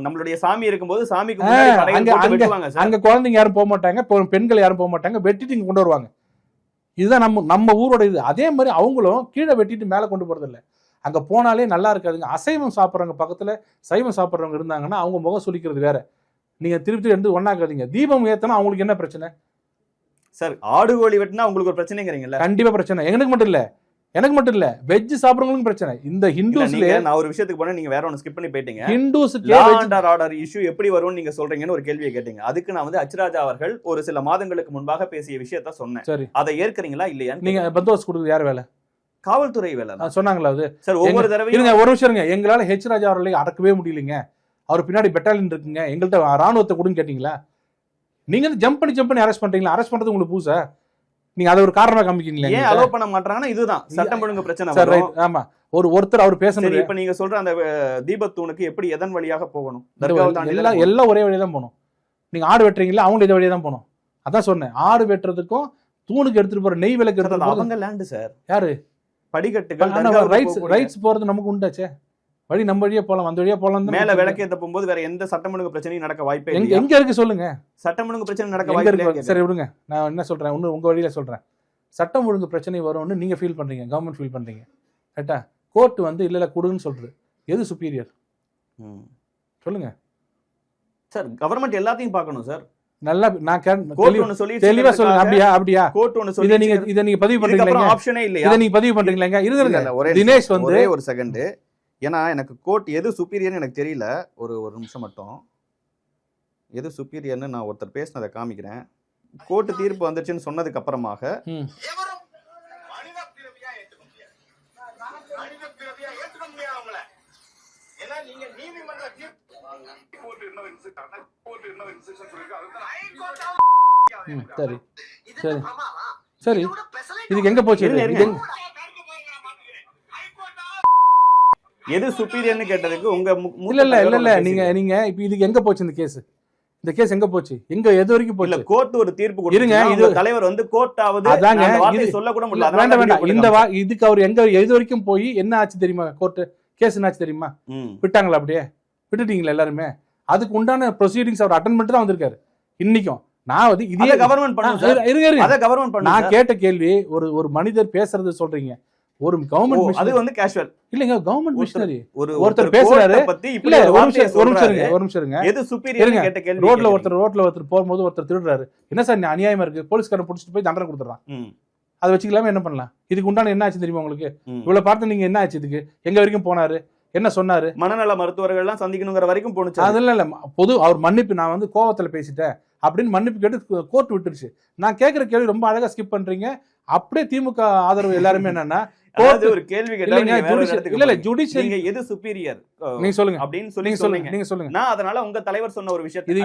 நம்மளுடைய சாமி இருக்கும்போது சாமிக்கு முன்னாடி அங்க குழந்தைங்க யாரும் போக மாட்டாங்க, பெண்கள் யாரும் போக மாட்டாங்க, வெட்டிட்டு இங்க கொண்டு வருவாங்க. இதுதான் நம்ம ஊரோட இது. அதே மாதிரி அவங்களும் கீழே வெட்டிட்டு மேல கொண்டு போறது இல்லை. அங்க போனாலே நல்லா இருக்காதுங்க. அசைவம் சாப்பிட்றவங்க பக்கத்துல சைவம் சாப்பிட்றவங்க இருந்தாங்கன்னா அவங்க முகம் சுளிக்கிறது வேற. நீங்க திருப்பி ரெண்டு ஒன்னாக்காதீங்க. தீபம் ஏத்தனா அவங்களுக்கு என்ன பிரச்சனை சார்? ஆடு கோழி வெட்டினா உங்களுக்கு ஒரு பிரச்சனைங்கிறீங்கல்ல? கண்டிப்பா பிரச்சனை. எனக்கு மட்டும் இல்ல வெஜ் சாப்பிடுறவங்களுக்கும் பிரச்சனை. இந்த ஹிந்துஸ்ல நான் ஒரு விஷயத்துக்கு போனா நீங்க வேற ஒன்னு ஸ்கிப் பண்ணி போயிட்டீங்க. ஹிந்துஸ்க்கு ஆர்டர் இஷ்யூ எப்படி வரும்னு நீங்க சொல்றீங்கன்னு ஒரு கேள்வியை கேட்டீங்க. அதுக்கு நான் வந்து ஹச்ராஜா அவர்கள் ஒரு சில மாதங்களுக்கு முன்பாக பேசிய விஷயத்த சொன்னேன். சரி, அதை ஏற்கறீங்களா இல்லையா? நீங்க பந்தோபஸ்து கொடுக்குறது யார் வேலை? காவல்துறை வேலை சொன்னாங்களா? அது சார் ஒவ்வொரு தடவையும் ஒரு நிமிஷம் இருங்க. எங்களால ஹெச்ராஜா அவர்களை அடக்கவே முடியலைங்க. அவர் பின்னாடி பெட்டாலியன் இருக்குங்க, எங்கள்கிட்ட ராணுவத்தை கொடுன்னு கேட்டீங்களா? நீங்க வந்து ஜம்ப் பண்ணி அரெஸ்ட் பண்றீங்களா? அரெஸ்ட் பண்றது உங்களுக்கு பூசா? நீங்க அதை ஒரு காரணமா காமிக்கிறீங்களா? ஏன் அலோவ் பண்ண மாட்டாங்கன்னா இதுதான் சட்டம் ஒழுங்கு பிரச்சனை வரும். ஆமா, ஒருத்தர் அவர் பேசணும். இப்ப நீங்க சொல்ற அந்த தீபத்தூணுக்கு எப்படி எதன் வழியாக போகணும்? எல்லாம் ஒரே வழியா தான் போகணும். நீங்க ஆடு வெட்டுறீங்களா, அவங்க இதே வழியா தான் போகணும். அதான் சொன்னேன். ஆடு வெட்டுறதுக்கும் தூணுக்கு எடுத்துட்டு போற நெய் விளக்கு எடுத்துட்டு அவங்க லேண்ட் சார். யாரு? படிக்கட்டுகள் ரைட்ஸ் போறது நமக்கு உண்டாச்சே. வழி நம்ம வழியா போலாம், அந்த வழியா போலாம். மேல விளக்கேத்த போகும்போது வேற எந்த சட்டம் ஒழுங்கு பிரச்சனையும் நடக்க வாய்ப்பே இல்லை. எங்க இருக்கு சொல்லுங்க? சட்டம் ஒழுங்கு பிரச்சனை நடக்க வாய்ப்பு. சரி விடுங்க, நான் என்ன சொல்றேன், ஒண்ணு உங்க வழியில சொல்றேன். சட்டம் ஒழுங்கு பிரச்சனை வரும்னு நீங்க ஃபீல் பண்றீங்க, கவர்மெண்ட் ஃபீல் பண்றீங்க. கரெக்டா? கோர்ட் வந்து இல்ல கொடுன்னு சொல்றது. எது சுப்பீரியர் சொல்லுங்க சார்? கவர்மெண்ட் எல்லாத்தையும் பார்க்கணும் சார். நல்லா நான் கோர்ட் ஒன்னு சொல்லி தெளிவா சொல்லுங்க. அப்படியா கோர்ட் ஒன்னு சொல்லி இத நீங்க பதிவு பண்றீங்களா? ஆப்ஷனே இல்லையா? இத நீங்க பதிவு பண்றீங்களா? இருங்க தினேஷ் வந்து ஒரே ஒரு செகண்ட். ஏன்னா எனக்கு கோர்ட் எது சுப்பீரியர்னு எனக்கு தெரியல. ஒரு நிமிஷம் மட்டும். எது சுப்பீரியர்னு நான் ஒருத்தர் பேசினதை காமிக்கிறேன். கோர்ட் தீர்ப்பு வந்துச்சுன்னு சொன்னதுக்கு அப்புறமாக சரி சரி சரி இதுக்கு எங்க போச்சு? எது சுப்பீரியர்னு கேட்டதுக்கு உங்க இல்ல நீங்க இப்ப இதுக்கு எங்க போச்சு இந்த கேஸ் எங்க போச்சு? எது வரைக்கும் போச்சு? கோர்ட் ஒரு தீர்ப்பு கொடுத்துருங்க. இது தலைவர் வந்து கோர்ட்டாவது அதாங்க சொல்ல கூட முடியல. வேண்டாம் இந்த இதுக்கு அவர் எது வரைக்கும் போய் என்ன ஆச்சு தெரியுமா? கோர்ட் கேஸ் என்ன ஆச்சு தெரியுமா? விட்டாங்களா? அப்படியே விட்டுட்டீங்களா எல்லாருமே? அதுக்கு உண்டான ப்ரொசீடிங்ஸ் அவர் அட்டெண்ட் பண்ணிட்டு தான் வந்திருக்காரு இன்னைக்கும். நான் வந்து இதே கவர்மெண்ட் பண்ணுங்க. நான் கேட்ட கேள்வி ஒரு மனிதர் பேசுறது சொல்றீங்க. ஒரு கவர்மெண்ட் அது வந்து கேஷுவல் இல்லங்க. கவர்மெண்ட் மிஷனரி ஒருத்தர் பேசுறாரு பத்தி இல்ல ஒரு நிமிஷம் இருங்க. எது சுப்பீரியர் கேட்ட கேள்வி. ரோட்ல ஒருத்தர் போகும்போது ஒருத்தர் திருடுறாரு. என்ன சார் அநியாயமா இருக்கு? போலீஸ்காரன் புடிச்சிட்டு போய் தண்டனை கொடுத்துறான். அதை வச்சுக்கலாம என்ன பண்ணலாம்? இதுக்கு உண்டான என்ன ஆச்சு தெரியுமா உங்களுக்கு? இவ்வளவு பார்த்து நீங்க என்ன ஆச்சு? இதுக்கு எங்க வரைக்கும் போனாரு? என்ன சொன்னாரு? மனநல மருத்துவர்கள் எல்லாம் சந்திக்கணுங்கிற வரைக்கும் போனுச்சு. அதெல்லாம் இல்ல பொது அவர் மன்னிப்பு நான் வந்து கோவத்துல பேசிட்டேன் அப்படின்னு மன்னிப்பு கேட்டு கோர்ட் விட்டுருச்சு. நான் கேட்கிற கேள்வி ரொம்ப அழகா ஸ்கிப் பண்றீங்க. அப்படியே திமுக ஆதரவு எல்லாருமே என்னன்னா ஒரு கேள்வி கேட்டா ஜுடிஷியல் எது சுப்பீரியர் நீங்க சொல்லுங்க அப்படின்னு சொல்லி நீங்க சொல்லுங்க. நான் அதனால உங்க தலைவர் சொன்ன ஒரு விஷயத்தை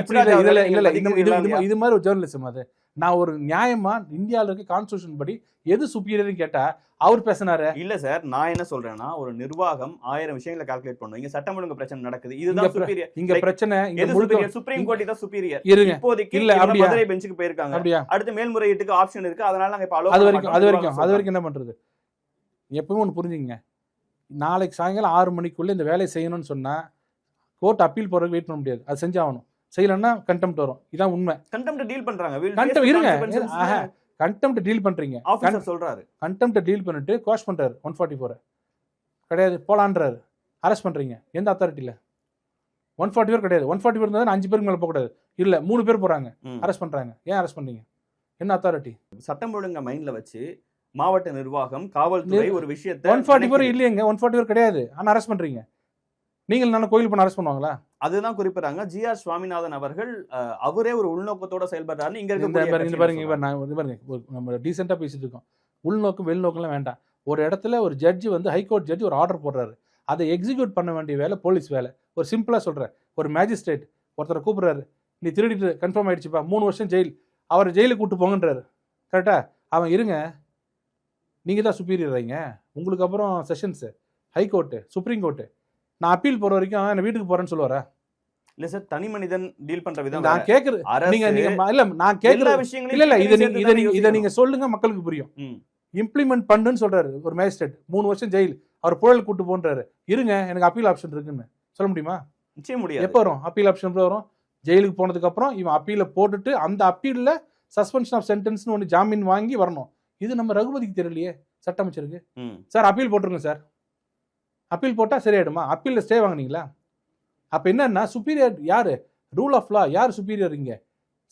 இது மாதிரி ஒரு ஜேர்னலிசம். அது நான் ஒரு நியாயமா இந்தியால இருக்க கான்ஸ்டிடியூஷன் படி எது சுப்பீரியர்னு கேட்டா அவர் பேசினாரு. இல்ல சார், நான் என்ன சொல்றேன்னா ஒரு நிர்வாகம் 1000 விஷயங்களை கால்குலேட் பண்ணும். இங்க சட்டம் ஒழுங்கு பிரச்சனை நடக்குது. இதுதான் சுப்பீரியர். இங்க பிரச்சனை சுப்ரீம் கோர்ட் தான் சுப்பீரியர். இருங்க இப்போதைக்கு இல்ல அப்படியே மதுரை பெஞ்சுக்கு போயிருக்காங்க. அடுத்து மேல்முறையீட்டுக்கு ஆப்ஷன் இருக்கு. அதனால நாங்க இப்ப அது வரைக்கும் என்ன பண்றது? எப்பவும் ஒன்று புரிஞ்சுங்க. நாளைக்கு சாயங்காலம் 6 மணிக்குள்ள இந்த வேலையை செய்யணும்னு சொன்னா கோர்ட் அப்பீல் போறதுக்கு வெயிட் பண்ண முடியாது. அது செஞ்சாகணும். செய்யலன்னா கண்டெம்ட் வரும். இதான் உண்மை. கண்டெம்ட் டீல் பண்றாங்க. கண்டெம்ட் டீல் பண்றீங்க. ஆபீசர் சொல்றாரு கண்டெம்ட் டீல் பண்ணிட்டு குவாஷ் பண்றாரு. 144 கிடையாது போலான்றாரு. அரெஸ்ட் பண்றீங்க. எந்த அத்தாரிட்டியில? 144 கிடையாது. 144 இருந்தா 5 பேருக்கு மேல போக கூடாது. இல்ல 3 பேர் போறாங்க. அரெஸ்ட் பண்றாங்க. ஏன் அரெஸ்ட் பண்றீங்க? என்ன அத்தாரிட்டி? சட்டம் ஒழுங்க மைண்ட்ல வச்சு மாவட்ட நிர்வாகம் காவல்துறை ஒரு விஷயத்தை 144 இல்லையங்க. 144 கிடையாது. ஆனா அரெஸ்ட் பண்றீங்க. நீங்கள் நான் கோயில் பண்ண அரெஸ்ட் பண்ணுவாங்களா? அதுதான் குறிப்பிடறாங்க. ஜிஆர் சுவாமிநாதன் அவர்கள் அவரே ஒரு உள்நோக்கத்தோட செயல்படுறாரு. இங்க பாருங்க நம்ம டீசெண்டா பேசிட்டு இருக்கோம். உள்நோக்கம் வெளிநோக்கம்லாம் வேண்டாம். ஒரு இடத்துல ஒரு ஜட்ஜி வந்து ஹைகோர்ட் ஜட்ஜி ஒரு ஆர்டர் போடுறாரு. அதை எக்ஸிக்யூட் பண்ண வேண்டிய வேலை போலீஸ் வேலை. ஒரு சிம்பிளா சொல்றேன். ஒரு மேஜிஸ்ட்ரேட் ஒருத்தரை கூப்பிடுறாரு. நீ திருடிட்டு கன்ஃபார்ம் ஆயிடுச்சுப்பா, 3 வருஷம் ஜெயில். அவரை ஜெயிலுக்கு கூட்டு போங்கன்றாரு. கரெக்டா? அவன் இருங்க, நீங்க தான் சுப்பீரியர் ஆயிங்க. உங்களுக்கு அப்புறம் செஷன்ஸ், ஹைகோர்ட்டு, சுப்ரீம் கோர்ட்டு. நான் அப்பீல் போற வரைக்கும் என்ன வீட்டுக்கு போறேன்னு சொல்லுவாரா? இல்ல சார், தனி மனிதன் டீல் பண்ற விதம் நான் கேக்குறேன். நீங்க இல்ல நான் கேக்குற விஷயங்களும் இல்ல இத நீங்க சொல்லுங்க, மக்களுக்கு புரியும். இம்ப்ளிமெண்ட் பண்ணுன்னு சொல்றாரு ஒரு மேஜிஸ்ட்ரேட். 3 வருஷம் ஜெயில், அவர் புழல் கூட்டு போன்றாரு. இருங்க, எனக்கு அப்பீல் ஆப்ஷன் இருக்குன்னு சொல்ல முடியுமா? நிச்சயம் முடியாது. எப்போ வரும் அப்பீல் ஆப்ஷன்? எப்போ வரும்? ஜெயிலுக்கு போனதுக்கு அப்புறம் இவன் அப்பீல போட்டுட்டு அந்த அப்பீல்ல சஸ்பென்ஷன் ஆஃப் சென்டென்ஸ்னு ஒன்று ஜாமீன் வாங்கி வரணும். இது நம்ம ரகுபதிக்கு தெரியலையே, சட்ட அமைச்சருக்கு. சார் அப்பீல் போட்டுருங்க சார். அப்பீல் போட்டா சரியாயிடுமா? அப்பீல்ல ஸ்டே வாங்கினீங்களா? அப்ப என்னன்னா சுப்பீரியர் யாரு? ரூல் ஆஃப் லா யார் சுப்பீரியர்? இங்க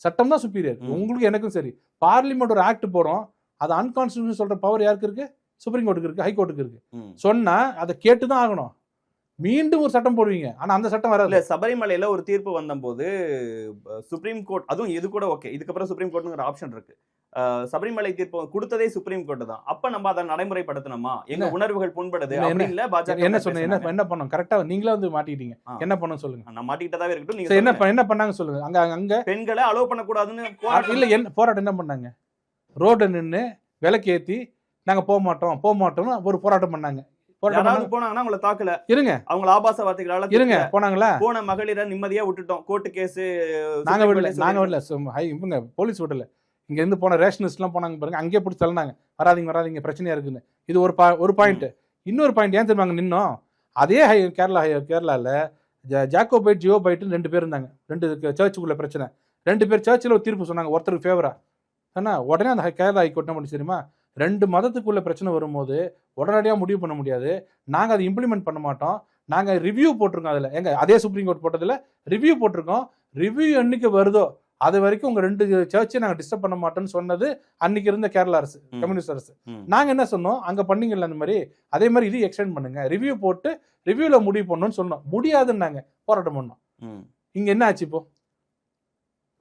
சட்டம் தான் சுப்பீரியர். உங்களுக்கு எனக்கும் சரி. பார்லிமெண்ட் ஒரு ஆக்ட் போறோம், அது அன்கான்ஸ்டிடியூஷனல் சொல்ற பவர் யாருக்கு இருக்கு? சுப்ரீம் கோர்ட்டுக்கு இருக்கு, ஹைகோர்ட்டுக்கு இருக்கு. சொன்னா அதை கேட்டுதான் ஆகணும். மீண்டும் ஒரு சட்டம் போடுவீங்க, ஆனா அந்த சட்டம் வராது. சபரிமலையில ஒரு தீர்ப்பு வந்தபோது சுப்ரீம் கோர்ட், அதுவும் இது கூட ஓகே, இதுக்கப்புறம் சுப்ரீம் கோர்ட்ங்கிற ஆப்ஷன் இருக்கு. சபரிமலை தீர்ப்பு கொடுத்ததே சுப்ரீம் கோர்ட் தான். அப்ப நம்ம அதை நடைமுறைப்படுத்தணுமா? எங்க உணர்வுகள் புண்படுது அப்படின்னு பாஜக என்ன சொன்ன? என்ன பண்ணோம்? கரெக்டா நீங்களே வந்து மாட்டிட்டீங்க. என்ன பண்ணணும் சொல்லுங்க. நான் மாட்டிக்கிட்டதாவே இருக்கட்டும். நீங்க என்ன பண்ணாங்க சொல்லுங்க. அங்க பெண்களை அலோவ் பண்ணக்கூடாதுன்னு இல்ல, என்ன போராட்டம் என்ன பண்ணாங்க? ரோட நின்று விலைக்கு ஏத்தி நாங்க போக மாட்டோம்னு ஒரு போராட்டம் பண்ணாங்க. போனாங்கன்னா அவங்கள தாக்கல, இருங்க, அவங்க ஆபாச வார்த்தைகளால இருங்க போனாங்களா? போன மகளிரை நிம்மதியா விட்டுட்டோம். கோர்ட்டு கேஸ் நாங்க விடல, போலீஸ் விடல. இங்க இருந்து போன ரேஷனிஸ்ட் எல்லாம் போனாங்க பாருங்க, அங்கேயே பிடிச்சி தள்ளினாங்க. வராதிங்க பிரச்சனையா இருக்குன்னு. இது ஒரு பாயிண்ட். இன்னொரு பாயிண்ட் ஏன் தெரியுமாங்க நின்னோம்? அதே கேரளால ஜாக்கோபைட் ஜியோபைட்னு 2 பேர் இருந்தாங்க. 2 சர்ச்சுக்குள்ள பிரச்சனை. 2 பேர் சர்ச்சில் ஒரு தீர்ப்பு சொன்னாங்க ஒருத்தருக்கு ஃபேவரா. ஏன்னா உடனே அந்த கேரளா ஹைகோர்ட் என்ன பண்ணி தெரியுமா? 2 மதத்துக்குள்ள பிரச்சனை வரும்போது உடனடியாக முடிவு பண்ண முடியாது, நாங்கள் அதை இம்ப்ளிமெண்ட் பண்ண மாட்டோம், நாங்கள் ரிவ்யூ போட்டிருக்கோம். அதில் எங்க அதே சுப்ரீம் கோர்ட் போட்டதில் ரிவ்யூ போட்டிருக்கோம். ரிவ்யூ என்னைக்கு வருதோ அது வரைக்கும் உங்க 2 சர்ச்சை நாங்க டிஸ்டர்ப் பண்ண மாட்டோம்னு சொன்னது அன்னைக்கு இருந்த கேரளா அரசு, கம்யூனிஸ்ட் அரசு. நாங்க என்ன சொன்னோம், அங்க பண்ணீங்கல்ல அந்த மாதிரி, அதே மாதிரி இது எக்ஸ்டெண்ட் பண்ணுங்க, ரிவ்யூ போட்டு ரிவ்யூல முடிவு பண்ணணும்னு சொன்னோம். முடியாதுன்னாங்க, போராட்டம் பண்ணோம். இங்க என்ன ஆச்சு இப்போ?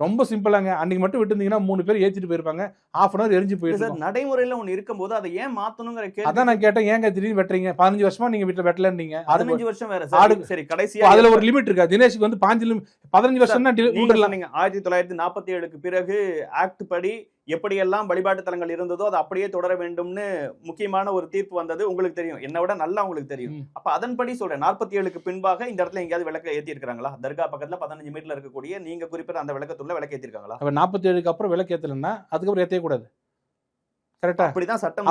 ரொம்ப சிம்பிளாங்க. அன்னைக்கு மட்டும் விட்டுருந்தீங்கன்னா 3 பேர் ஏத்திட்டு போயிருப்பாங்க, ½ அன் அவர் எரிஞ்சு போயிருக்கு. நடைமுறையில ஒண்ணு இருக்கும்போது அதை ஏன் மாத்தணுங்கிற கேள்வி. அதான் நான் கேட்டேன், ஏங்க திடீர்னு வெட்டுறீங்க? 15 வருஷமா நீங்க வீட்டுல வெட்டலன்னீங்க. 15 வருஷம் வேற சார். சரி, கடைசியா அதுல ஒரு லிமிட் இருக்கா? தினேஷ்க்கு வந்து 15 வருஷம்னா 1947க்கு பிறகு ஆக்ட் படி எப்படியெல்லாம் வழிபாட்டு தலங்கள் இருந்ததோ அது அப்படியே தொடர வேண்டும்னு முக்கியமான ஒரு தீர்ப்பு வந்தது. உங்களுக்கு தெரியும், என்னை விட நல்லா உங்களுக்கு தெரியும். அப்ப அதன்படி சொல்றேன், 47க்கு பின்பாக இந்த இடத்துல எங்கேயாவது விளக்க ஏத்தி இருக்காங்களா? தர்கா பக்கத்துல 15 மீட்டர்ல இருக்கக்கூடிய நீங்க குறிப்பிட்ட அந்த விளக்கத்துல விளக்கு ஏத்தி இருக்காங்களா? 47க்கு அப்புறம் விளக்கு ஏத்தலன்னா அதுக்கப்புறம் ஏத்தவே கூடாது. கரெக்டா? அப்படிதான் சட்டம்.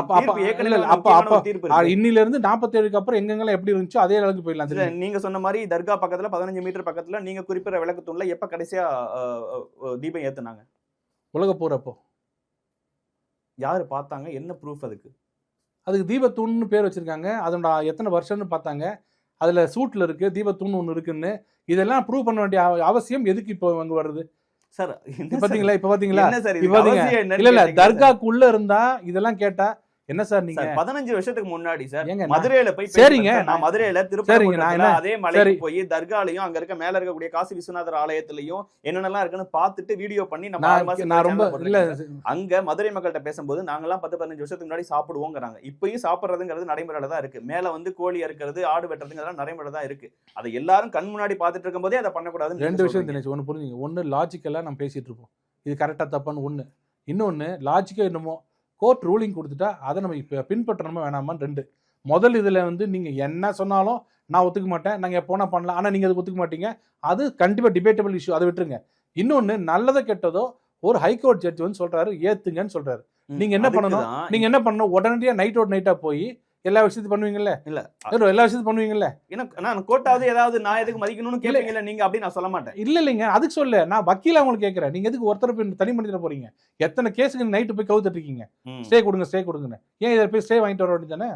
இன்னில இருந்து 47க்கு அப்புறம் எங்கெங்கெல்லாம் எப்படி இருந்துச்சோ அதே அளவுக்கு போயிடலாம். நீங்க சொன்ன மாதிரி தர்கா பக்கத்துல 15 மீட்டர் பக்கத்துல நீங்க குறிப்பிட்ட விளக்கு தூண்ல எப்ப கடைசியா தீபம் ஏத்துனாங்க? உலக போறப்போ. யாரு பார்த்தாங்க? என்ன ப்ரூஃப் அதுக்கு? அதுக்கு தீபத்தூண்னு பேர் வச்சிருக்காங்க. அதோட எத்தனை வருஷம்னு பார்த்தாங்க. அதுல சூட்ல இருக்கு, தீபத்தூண் ஒன்று இருக்குன்னு. இதெல்லாம் ப்ரூவ் பண்ண வேண்டிய அவசியம் எதுக்கு இப்போ அங்க வருது சார்? பாத்தீங்களா? இப்ப பாத்தீங்களா? இல்ல தர்காக்குள்ள இருந்தா இதெல்லாம் கேட்டா என்ன சார் நீங்க 15 வருஷத்துக்கு முன்னாடி சார் மதுரையில போய் சரிங்க, நான் மதுரையில திருப்பதி அதே மலைக்கு போய் தர்காலையும் அங்க இருக்க மேல இருக்கக்கூடிய காசி விஸ்வநாதர் ஆலயத்திலையும் என்னென்னலாம் இருக்குன்னு பார்த்துட்டு வீடியோ பண்ணி நான் ரொம்ப இல்ல அங்க மதுரை மக்கள்கிட்ட பேசும்போது நாங்கெல்லாம் 10-15 வருஷத்துக்கு முன்னாடி சாப்பிடுவோங்கிறாங்க. இப்பயும் சாப்பிடுறதுங்கிறது நடைமுறையில தான் இருக்கு. மேல வந்து கோழி அறுக்கிறது, ஆடு வெட்டுறதுங்கிறது நடைமுறை தான் இருக்கு. அதை எல்லாரும் கண் முன்னாடி பார்த்துட்டு இருக்கும் போதே அதை பண்ணக்கூடாது. 2 விஷயம் தெரிஞ்சு ஒண்ணு புரிஞ்சுங்க. ஒண்ணு லாஜிக்கலா நம்ம பேசிட்டு இருப்போம், இது கரெக்டா தப்பான்னு ஒண்ணு. இன்னொன்னு லாஜிக்கா என்னமோ கோர்ட் ரூலிங் கொடுத்துட்டா அதை நம்ம இப்போ பின்பற்றணுமா வேணாமான்னு 2. முதல் இதில் வந்து நீங்கள் என்ன சொன்னாலும் நான் ஒத்துக்க மாட்டேன், நாங்கள் எப்போனா பண்ணலாம், ஆனால் நீங்கள் அதுக்கு ஒத்துக்க மாட்டீங்க, அது கண்டிப்பாக டிபேட்டபிள் இஷ்யூ, அதை விட்டுருங்க. இன்னொன்று நல்லதோ கெட்டதோ ஒரு ஹைகோர்ட் ஜட்ஜ் வந்து சொல்கிறாரு ஏற்றுங்கன்னு சொல்கிறாரு. நீங்கள் என்ன பண்ணணும்? உடனடியாக நைட்டாக போய் எல்லா விஷயத்தையும் பண்ணுவீங்கல்ல? இல்ல எல்லா விஷயத்தையும் பண்ணுவீங்கல்ல? நான் கோர்ட்டாவது ஏதாவது நான் எதுக்கு மதிக்கணும்னு கேட்பீங்கல்ல நீங்க? அப்படி நான் சொல்ல மாட்டேன். இல்லைங்க, அதுக்கு சொல்ல நான் வக்கீல உங்களுக்கு கேட்கறேன். நீங்க எதுக்கு ஒருத்தர் போய் தனி மனிதன போறீங்க? எத்தனை கேஸுக்கு நைட்டு போய் கவுத்துட்டு இருக்கீங்க, ஸ்டே கொடுங்க. ஏன் இதை போய் ஸ்டே வாங்கிட்டு வர வேண்டியதானே?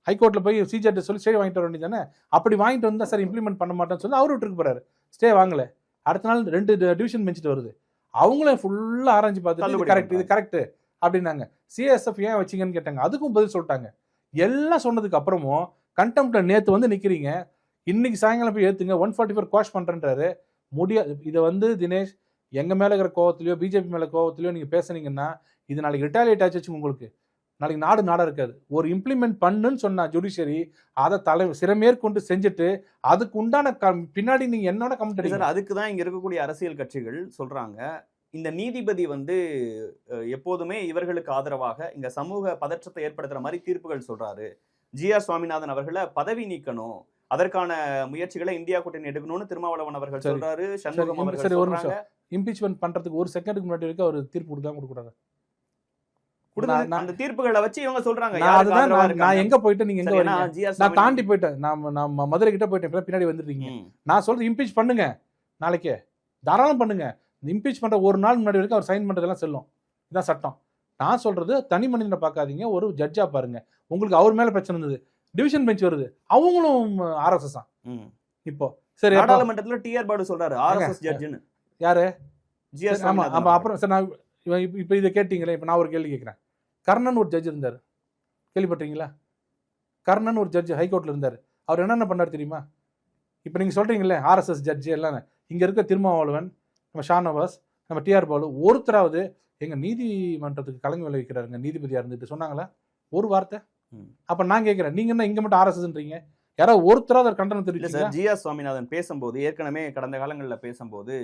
ஹைகோர்ட்ல போய் சிஜெட் சொல்லி ஸ்டே வாங்கிட்டு வர வேண்டியதானே? அப்படி வாங்கிட்டு வந்தா சார் இம்ப்ளிமெண்ட் பண்ண மாட்டேன்னு சொல்லி அவரு விட்டுருக்கு போறாரு. ஸ்டே வாங்கல, அடுத்த நாள் 2 டிவிஷன் பெஞ்சிட்டு வருது. அவங்களும் ஃபுல்லா ஆராய்ச்சி பார்த்துட்டு இது கரெக்ட் அப்படின்னாங்க. சிஎஸ்எஃப் ஏன் வச்சிங்கன்னு கேட்டாங்க, அதுக்கும் பதில் சொல்லிட்டாங்க. எல்லாம் சொன்னதுக்கு அப்புறமும் கண்டெம்ப்ட்ல நேத்து வந்து நிக்கிறீங்க, இன்னைக்கு சாயங்காலம் போய் ஏத்துங்க 144 குவாஷ் பண்றேன்றாரு. முடியாது. இதை வந்து தினேஷ் எங்க மேல இருக்கிற கோவத்திலயோ பிஜேபி மேல கோவத்திலயோ நீங்க பேசுனீங்கன்னா இது நாளைக்கு ரிட்டாலியேட் ஆச்சு. உங்களுக்கு நாளைக்கு நாடா இருக்காது. ஒரு இம்ப்ளிமெண்ட் பண்ணுன்னு சொன்னா ஜுடிஷியரி அதை சிறமேற்கொண்டு செஞ்சுட்டு அதுக்கு உண்டான பின்னாடி நீங்க என்னோட கமெண்ட் சார். அதுக்கு தான் இங்க இருக்கக்கூடிய அரசியல் கட்சிகள் சொல்றாங்க, இந்த நீதிபதி வந்து எப்போதுமே இவர்களுக்கு ஆதரவாக இங்க சமூக பதற்றத்தை ஏற்படுத்துற மாதிரி தீர்ப்புகள் சொல்றாரு. ஜி.ஆர். சுவாமிநாதன் அவர்களை பதவி நீக்கணும், அதற்கான முயற்சிகளை இந்தியா கூட்டணி எடுக்கணும்னு திருமாவளவன் அவர்கள் சொல்றாரு. சண்முகம் அவர்கள் சொல்றாங்க இம்பீச்மென்ட் பண்றதுக்கு ஒரு செகண்டுக்கு முன்னாடி வரைக்கும் அவர் தீர்ப்பு கொடுக்கூடாது. அந்த தீர்ப்புகளை வச்சு இவங்க சொல்றாங்க. நான் எங்க போயிட்டு நீங்க எங்க வரீங்க? நான் தாண்டி போயிட்டேன், நான் மதுரை கிட்ட போயிட்டேன், பின்னாடி வந்துட்டீங்க. நான் சொல்றது இம்பீச் பண்ணுங்க, நாளைக்கே தாராளம் பண்ணுங்க. இம்பீச் பண்ற ஒரு நாள் முன்னாடி வரைக்கும் அவர் சைன் பண்றதெல்லாம் செல்லும். இதான் சட்டம். நான் சொல்றது தனி மனிதனை பார்க்காதீங்க, ஒரு ஜட்ஜா பாருங்க. உங்களுக்கு அவர் மேல பிரச்சனை இருந்தது, டிவிஷன் பெஞ்ச் வருது, அவங்களும் ஆர்எஸ்எஸ் தான். இப்போ சரி, நாடாளுமன்றத்துல டிஆர் பாடு சொல்றாரு ஆர்எஸ்எஸ் ஜட்ஜ்னு. யாரு? ஜிஎஸ். ஆமா. அப்புறம் சார் நான் இப்போ இதை கேட்டீங்களே, இப்போ நான் ஒரு கேள்வி கேட்கிறேன். கர்ணன் ஒரு ஜட்ஜ் இருந்தார், கேள்விப்பட்டீங்களா? கர்ணன் ஒரு ஜட்ஜ் ஹைகோர்ட்ல இருந்தார். அவர் என்னென்ன பண்ணார் தெரியுமா? இப்போ நீங்க சொல்றீங்களே ஆர்எஸ்எஸ் ஜட்ஜ் எல்லாம், இங்க இருக்க திருமாவளவன், நம்ம ஷானவாஸ், நம்ம டிஆர் பாலு, ஒருத்தராவது எங்க நீதிமன்றத்துக்கு கலங்க விளைவிக்கிறாருங்க நீதிபதியா இருந்துட்டு சொன்னாங்களா ஒரு வார்த்தை? அப்ப நான் கேட்கிறேன், நீங்க என்ன இங்க மட்டும் ஆர்எஸ்எஸ்ன்றீங்க? யாராவது ஒருத்தராவது கண்டனம் தெரிவிச்சீங்களா? ஜி.ஆர். சுவாமிநாதன் பேசும்போது, ஏற்கனவே கடந்த காலங்களில் பேசும்போது,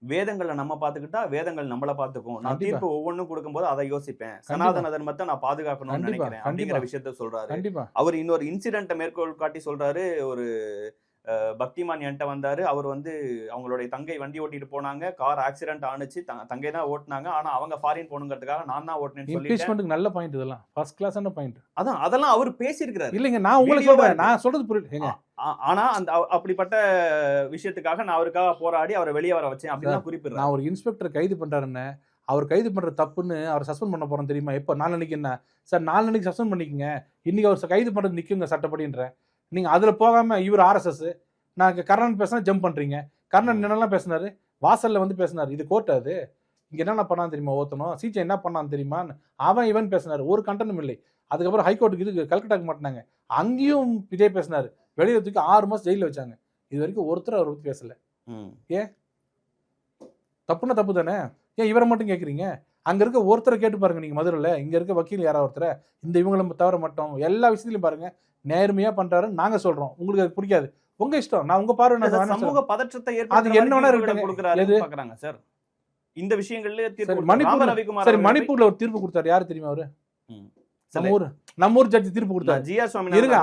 வேதங்களை நம்ம பாத்துக்கிட்டா வேதங்கள் நம்மள பாத்துக்கும், நான் தீர்ப்பு ஒவ்வொன்னும் கொடுக்கும்போது அதை யோசிப்பேன், சனாதன தர்மத்தை நான் பாதுகாக்கணும்னு நினைக்கிறேன் அப்படிங்கிற விஷயத்த சொல்றாரு. அவர் இன்னொரு இன்சிடென்ட்டை மேற்கோள் காட்டி சொல்றாரு. ஒரு பக்திமான் என்கிட்ட வந்தாரு, அவர் வந்து அவங்களுடைய தங்கை வண்டி ஓட்டிட்டு போனாங்க, கார் ஆக்சிடென்ட் ஆனிச்சு, தங்கை தான் ஓட்டினாங்க, ஆனா அவங்க ஃபாரின் போகணுங்கிறதுக்காக நான் தான் ஓட்டினேன்னு சொல்லிட்டு. நல்ல பாயிண்ட், இதெல்லாம் ஃபர்ஸ்ட் கிளாஸான பாயிண்ட். அதெல்லாம் அவர் பேசியிருக்கிறாரு. இல்லைங்க, நான் உங்களுக்கு சொல்றேன், நான் சொல்றது புரியல. ஆனா அந்த அப்படிப்பட்ட விஷயத்துக்காக நான் அவருக்காக போராடி அவரை வெளியே வர வச்சேன் அப்படின்னு குறிப்பிடுறேன். நான் ஒரு இன்ஸ்பெக்டர் கைது பண்றாருன்னு, அவர் கைது பண்ற தப்புன்னு அவர் சஸ்பெண்ட் பண்ண போறோம் தெரியுமா? எப்போ? நாளைக்கு. என்ன சார், நாளைக்கு சஸ்பெண்ட் பண்ணிக்கங்க, இன்னைக்கு அவர் கைது பண்றது நிக்குங்க சட்டப்படின்ற. நீங்க அதுல போகாம இவர் ஆர்எஸ்எஸ், நான் கர்ணன் பேசினா ஜம்ப் பண்றீங்க. கர்ணன் என்னெல்லாம் பேசினாரு? வாசல்ல வந்து பேசினார். இது கோர்ட் அது, இங்க என்னென்ன பண்ணான்னு தெரியுமா ஓத்தணும், சிஜே என்ன பண்ணான்னு தெரியுமான்னு அவன் இவன் பேசினார். ஒரு கண்டனும் இல்லை. அதுக்கப்புறம் ஹைகோர்ட்டுக்கு இது கல்கட்டாக்கு மாட்டினாங்க, அங்கேயும் இதே பேசினாரு. வெளியில தூக்கி 6 மாசம் ஜெயில வச்சாங்க. இது வரைக்கும் ஒருத்தர் அவரை பத்தி பேசல. ஏன் தப்புன்னா தப்பு தானே? ஏன் இவரை மட்டும் கேட்குறீங்க? அங்க இருக்க ஒருத்தரை கேட்டு பாருங்க நீங்க மதுரையில், இங்க இருக்க வக்கீல் யாராவது ஒருத்தரை, இந்த இவங்களும் தவிர மட்டும் எல்லா விஷயத்திலையும் பாருங்க நேர்மையா பண்றாருன்னு நாங்க சொல்றோம். உங்களுக்கு அது பிடிக்காது, உங்க இஷ்டம். நான் உங்க பார்வை சமூக பதற்றத்தை அது என்னன்னா கொடுக்குறாங்க சார். இந்த விஷயங்கள்ல சரி, மணிப்பூர்ல ஒரு தீர்ப்பு கொடுத்தாரு. யாரு தெரியுமா அவரு? நம்ம ஊர் ஜட்ஜி தீர்ப்பு கொடுத்தாரு. ஜிஆர் சுவாமி இருங்க,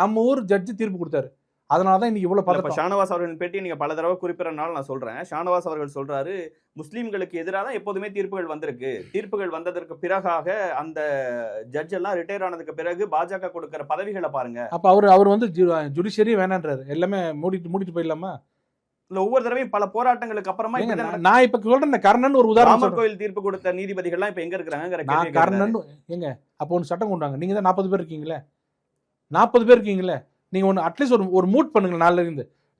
நம்ம ஊர் ஜட்ஜி தீர்ப்பு கொடுத்தாரு. அதனாலதான் இன்னைக்கு இவ்வளவு பதட்டம். ஷானவாஸ் அவர்களின் பேட்டி நீங்க பல தடவை குறிப்பிடறனால நான் சொல்றேன். ஷானவாஸ் அவர்கள் சொல்றாரு, முஸ்லீம்களுக்கு எதிராக தான் எப்போதுமே தீர்ப்புகள் வந்திருக்கு. தீர்ப்புகள் வந்ததற்கு பிறகாக அந்த ஜட்ஜ் எல்லாம் ரிட்டையர் ஆனதுக்கு பிறகு பாஜக கொடுக்கிற பதவிகளை பாருங்க. அப்ப அவர் வந்து ஜுடிஷியரி வேணான்றாரு, எல்லாமே மூடிட்டு போயிடலாமா? இல்ல, ஒவ்வொரு தடவையும் பல போராட்டங்களுக்கு அப்புறமா நான் இப்ப சொல்றேன். கர்ணன் ஒரு உதாரணம். கோயில் தீர்ப்பு கொடுத்த நீதிபதிகள்லாம் இப்ப எங்க இருக்கிறாங்க? கர்ணன் எங்க? அப்போ ஒன்று சட்டம் கொண்டாங்க. நீங்க தான் 40 பேர் இருக்கீங்களே, 40 பேர் இருக்கீங்களே, நீங்க ஒன்று அட்லீஸ்ட் ஒரு மூட் பண்ணுங்க.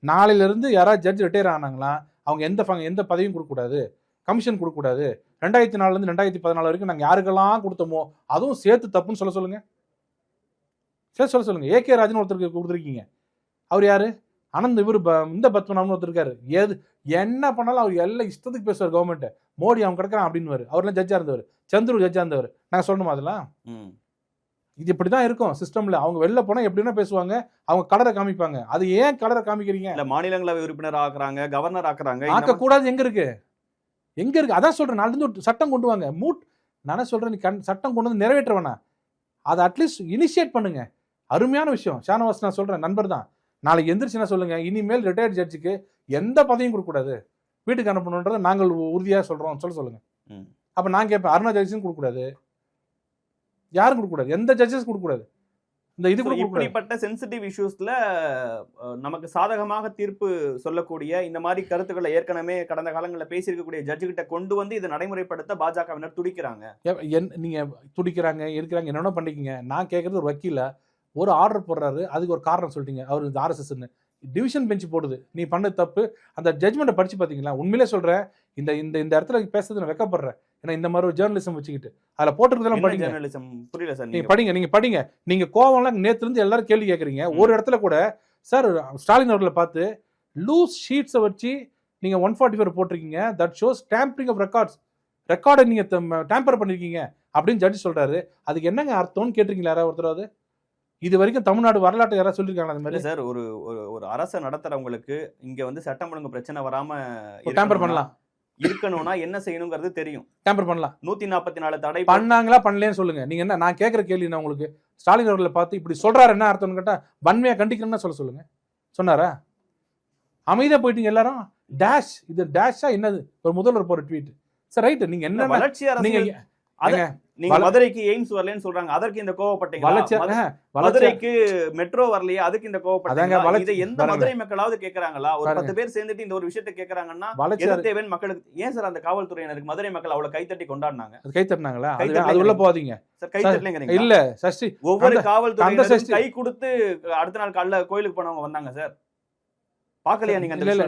நாளையில இருந்து யாராவது ஜட்ஜ் ரிட்டையர் ஆனாங்களா, அவங்க எந்த பதவியும் கொடுக்கக்கூடாது, கமிஷன் கொடுக்கக்கூடாது. 2004 இருந்து 2014 வரைக்கும் நாங்கள் யாருக்கெல்லாம் கொடுத்தோமோ அதுவும் சேர்த்து தப்புன்னு சொல்ல சொல்லுங்க. ஏகே ராஜன் ஒருத்தருக்கு கொடுத்துருக்கீங்க. அவர் யாரு? ஆனந்த். இவர் இந்த பத்மநாபன் ஒருத்தர் இருக்காரு. என்ன பண்ணாலும் அவர் எல்லாம் இஷ்டத்துக்கு பேசுவார். கவர்மெண்ட் மோடி அவன் கிடக்கிறான் அப்படின்னு. அவர்லாம் ஜட்ஜா இருந்தவர். சந்துரு ஜட்ஜா இருந்தவர். நாங்கள் சொல்லணுமா அதெல்லாம்? இது இப்படிதான் இருக்கும் சிஸ்டம்ல. அவங்க வெளில போனா எப்படின்னா பேசுவாங்க, அவங்க கலரை காமிப்பாங்க. அது ஏன் கலரை காமிக்கிறீங்க? இல்ல, மாநிலங்களவை உறுப்பினர் ஆக்குறாங்க, கவர்னர் ஆக்குறாங்க. ஆக்க கூடாது. எங்க இருக்கு? அதான் சொல்றேன். நாளைக்கு ஒரு சட்டம் கொண்டு வாங்க. நானே சொல்றேன், நீ சட்டம் கொண்டு வந்து நிறைவேற்ற வேணாம், அதை அட்லீஸ்ட் இனிஷியேட் பண்ணுங்க. அருமையான விஷயம். ஷானவாஸ் நான் சொல்றேன், நண்பர் தான். நாளைக்கு எந்திரிச்சுன்னா சொல்லுங்க, இனிமேல் ரிட்டையர்ட் ஜட்ஜுக்கு எந்த பதவியும் கொடுக்கக்கூடாது, வீட்டுக்கு அனுப்பணுன்றதை நாங்கள் உறுதியாக சொல்றோம் சொல்லுங்க. அப்ப நான் கேட்பேன், அருணா ஜட்ஜும் கொடுக்கக்கூடாது, யாரும் கொடுக்கக்கூடாது, எந்த ஜட்ஜஸ் கொடுக்கக்கூடாது. இந்த இது இப்படிப்பட்ட சென்சிட்டிவ் இஷ்யூஸ்ல நமக்கு சாதகமாக தீர்ப்பு சொல்லக்கூடிய இந்த மாதிரி கருத்துக்களை ஏற்கனவே கடந்த காலங்களில் பேசியிருக்கக்கூடிய ஜட்ஜு கிட்ட கொண்டு வந்து இதை நடைமுறைப்படுத்த பாஜகவினர் துடிக்கிறாங்க. நீங்க துடிக்கிறாங்க இருக்கிறாங்க, என்னென்ன பண்ணிக்கீங்க. நான் கேட்கறது ஒரு வக்கீல ஒரு ஆர்டர் போடுறாரு, அதுக்கு ஒரு காரணம் சொல்லிட்டீங்க, அவர் இந்த ஆர்எஸ்எஸ்ன்னு டிவிஷன் பெஞ்ச் போடுது, நீ பண்ண தப்பு. அந்த ஜட்ஜ்மெண்ட்டை படிச்சு பார்த்தீங்களா? உண்மையிலே சொல்றேன், இந்த இந்த இந்த இடத்துல பேசுறது நான் வெக்கப்படுறேன். ஏன்னா இந்த மாதிரி ஒரு ஜேர்னலிசம் வச்சுக்கிட்டு அதில் போட்டுருக்கதெல்லாம் படிங்க. புரியல சார், நீங்க படிங்க. நீங்க கோவம்லாம் நேற்று இருந்து எல்லாரும் கேள்வி கேட்குறீங்க. ஒரு இடத்துல கூட சார் ஸ்டாலின் அவர்களை பார்த்து லூஸ் ஷீட்ஸை வச்சு நீங்க 144 போட்டிருக்கீங்க, தட் ஷோஸ் டேம்பரிங் ஆஃப் ரெக்கார்டை நீங்க டேம்பர் பண்ணிருக்கீங்க அப்படின்னு ஜட்ஜ் சொல்றாரு. அதுக்கு என்னங்க அர்த்தம்னு கேட்டிருக்கீங்களா யாராவது ஒருத்தராவது? இது வரைக்கும் தமிழ்நாடு வரலாற்று யாராவது சொல்லியிருக்காங்க அந்த மாதிரி? சார், ஒரு அரசை நடத்துறவங்களுக்கு இங்க வந்து சட்டம் ஒழுங்கு பிரச்சனை வராம டேம்பர் பண்ணலாம் இருக்கணும்னா என்ன செய்யணுங்கிறது தெரியும். டேம்பர் பண்ணலாம். 144 தடை பண்ணாங்களா பண்ணலன்னு சொல்லுங்க. நீங்க என்ன, நான் கேட்குற கேள்வி என்ன உங்களுக்கு? ஸ்டாலின் அவர்களை பார்த்து இப்படி சொல்றாரு, என்ன அர்த்தம்னு கேட்டா வன்மையா கண்டிக்கணும்னு சொல்லுங்க. சொன்னாரா? அமைதியா போயிட்டீங்க எல்லாரும். டேஷ், இது டேஷா என்னது? ஒரு முதல்வர் போற ட்வீட். சார் ரைட், நீங்க என்ன வளர்ச்சி நீங்க மதுரைக்கு எய்ம்ஸ் வரலன்னு சொல்றாங்க, அதற்கு இந்த கோவப்பட்டீங்க. மதுரைக்கு மெட்ரோ வரலையே, அதுக்கு இந்த கோவப்பட்டீங்க. இதை எந்த மதுரை மக்களாவது கேக்குறாங்களா? ஒரு 10 பேர் சேர்ந்துட்டு இந்த ஒரு விஷயத்தை கேக்குறாங்கன்னா தேவன் மக்களுக்கு ஏன் சார் அந்த காவல்துறையினருக்கு மதுரை மக்கள் அவ்வளவு கைத்தட்டி கொண்டாடினாங்க? கைத்தட்டினாங்களா? அது உள்ள போகாதீங்க சார், கைத்தட்டலைங்க இல்ல சஷ்டி. ஒவ்வொரு காவல்துறையினரும் கை கொடுத்து அடுத்த நாள் காலைல கோயிலுக்கு போனவங்க வந்தாங்க சார். பாக்கலையா நீங்க? இல்ல,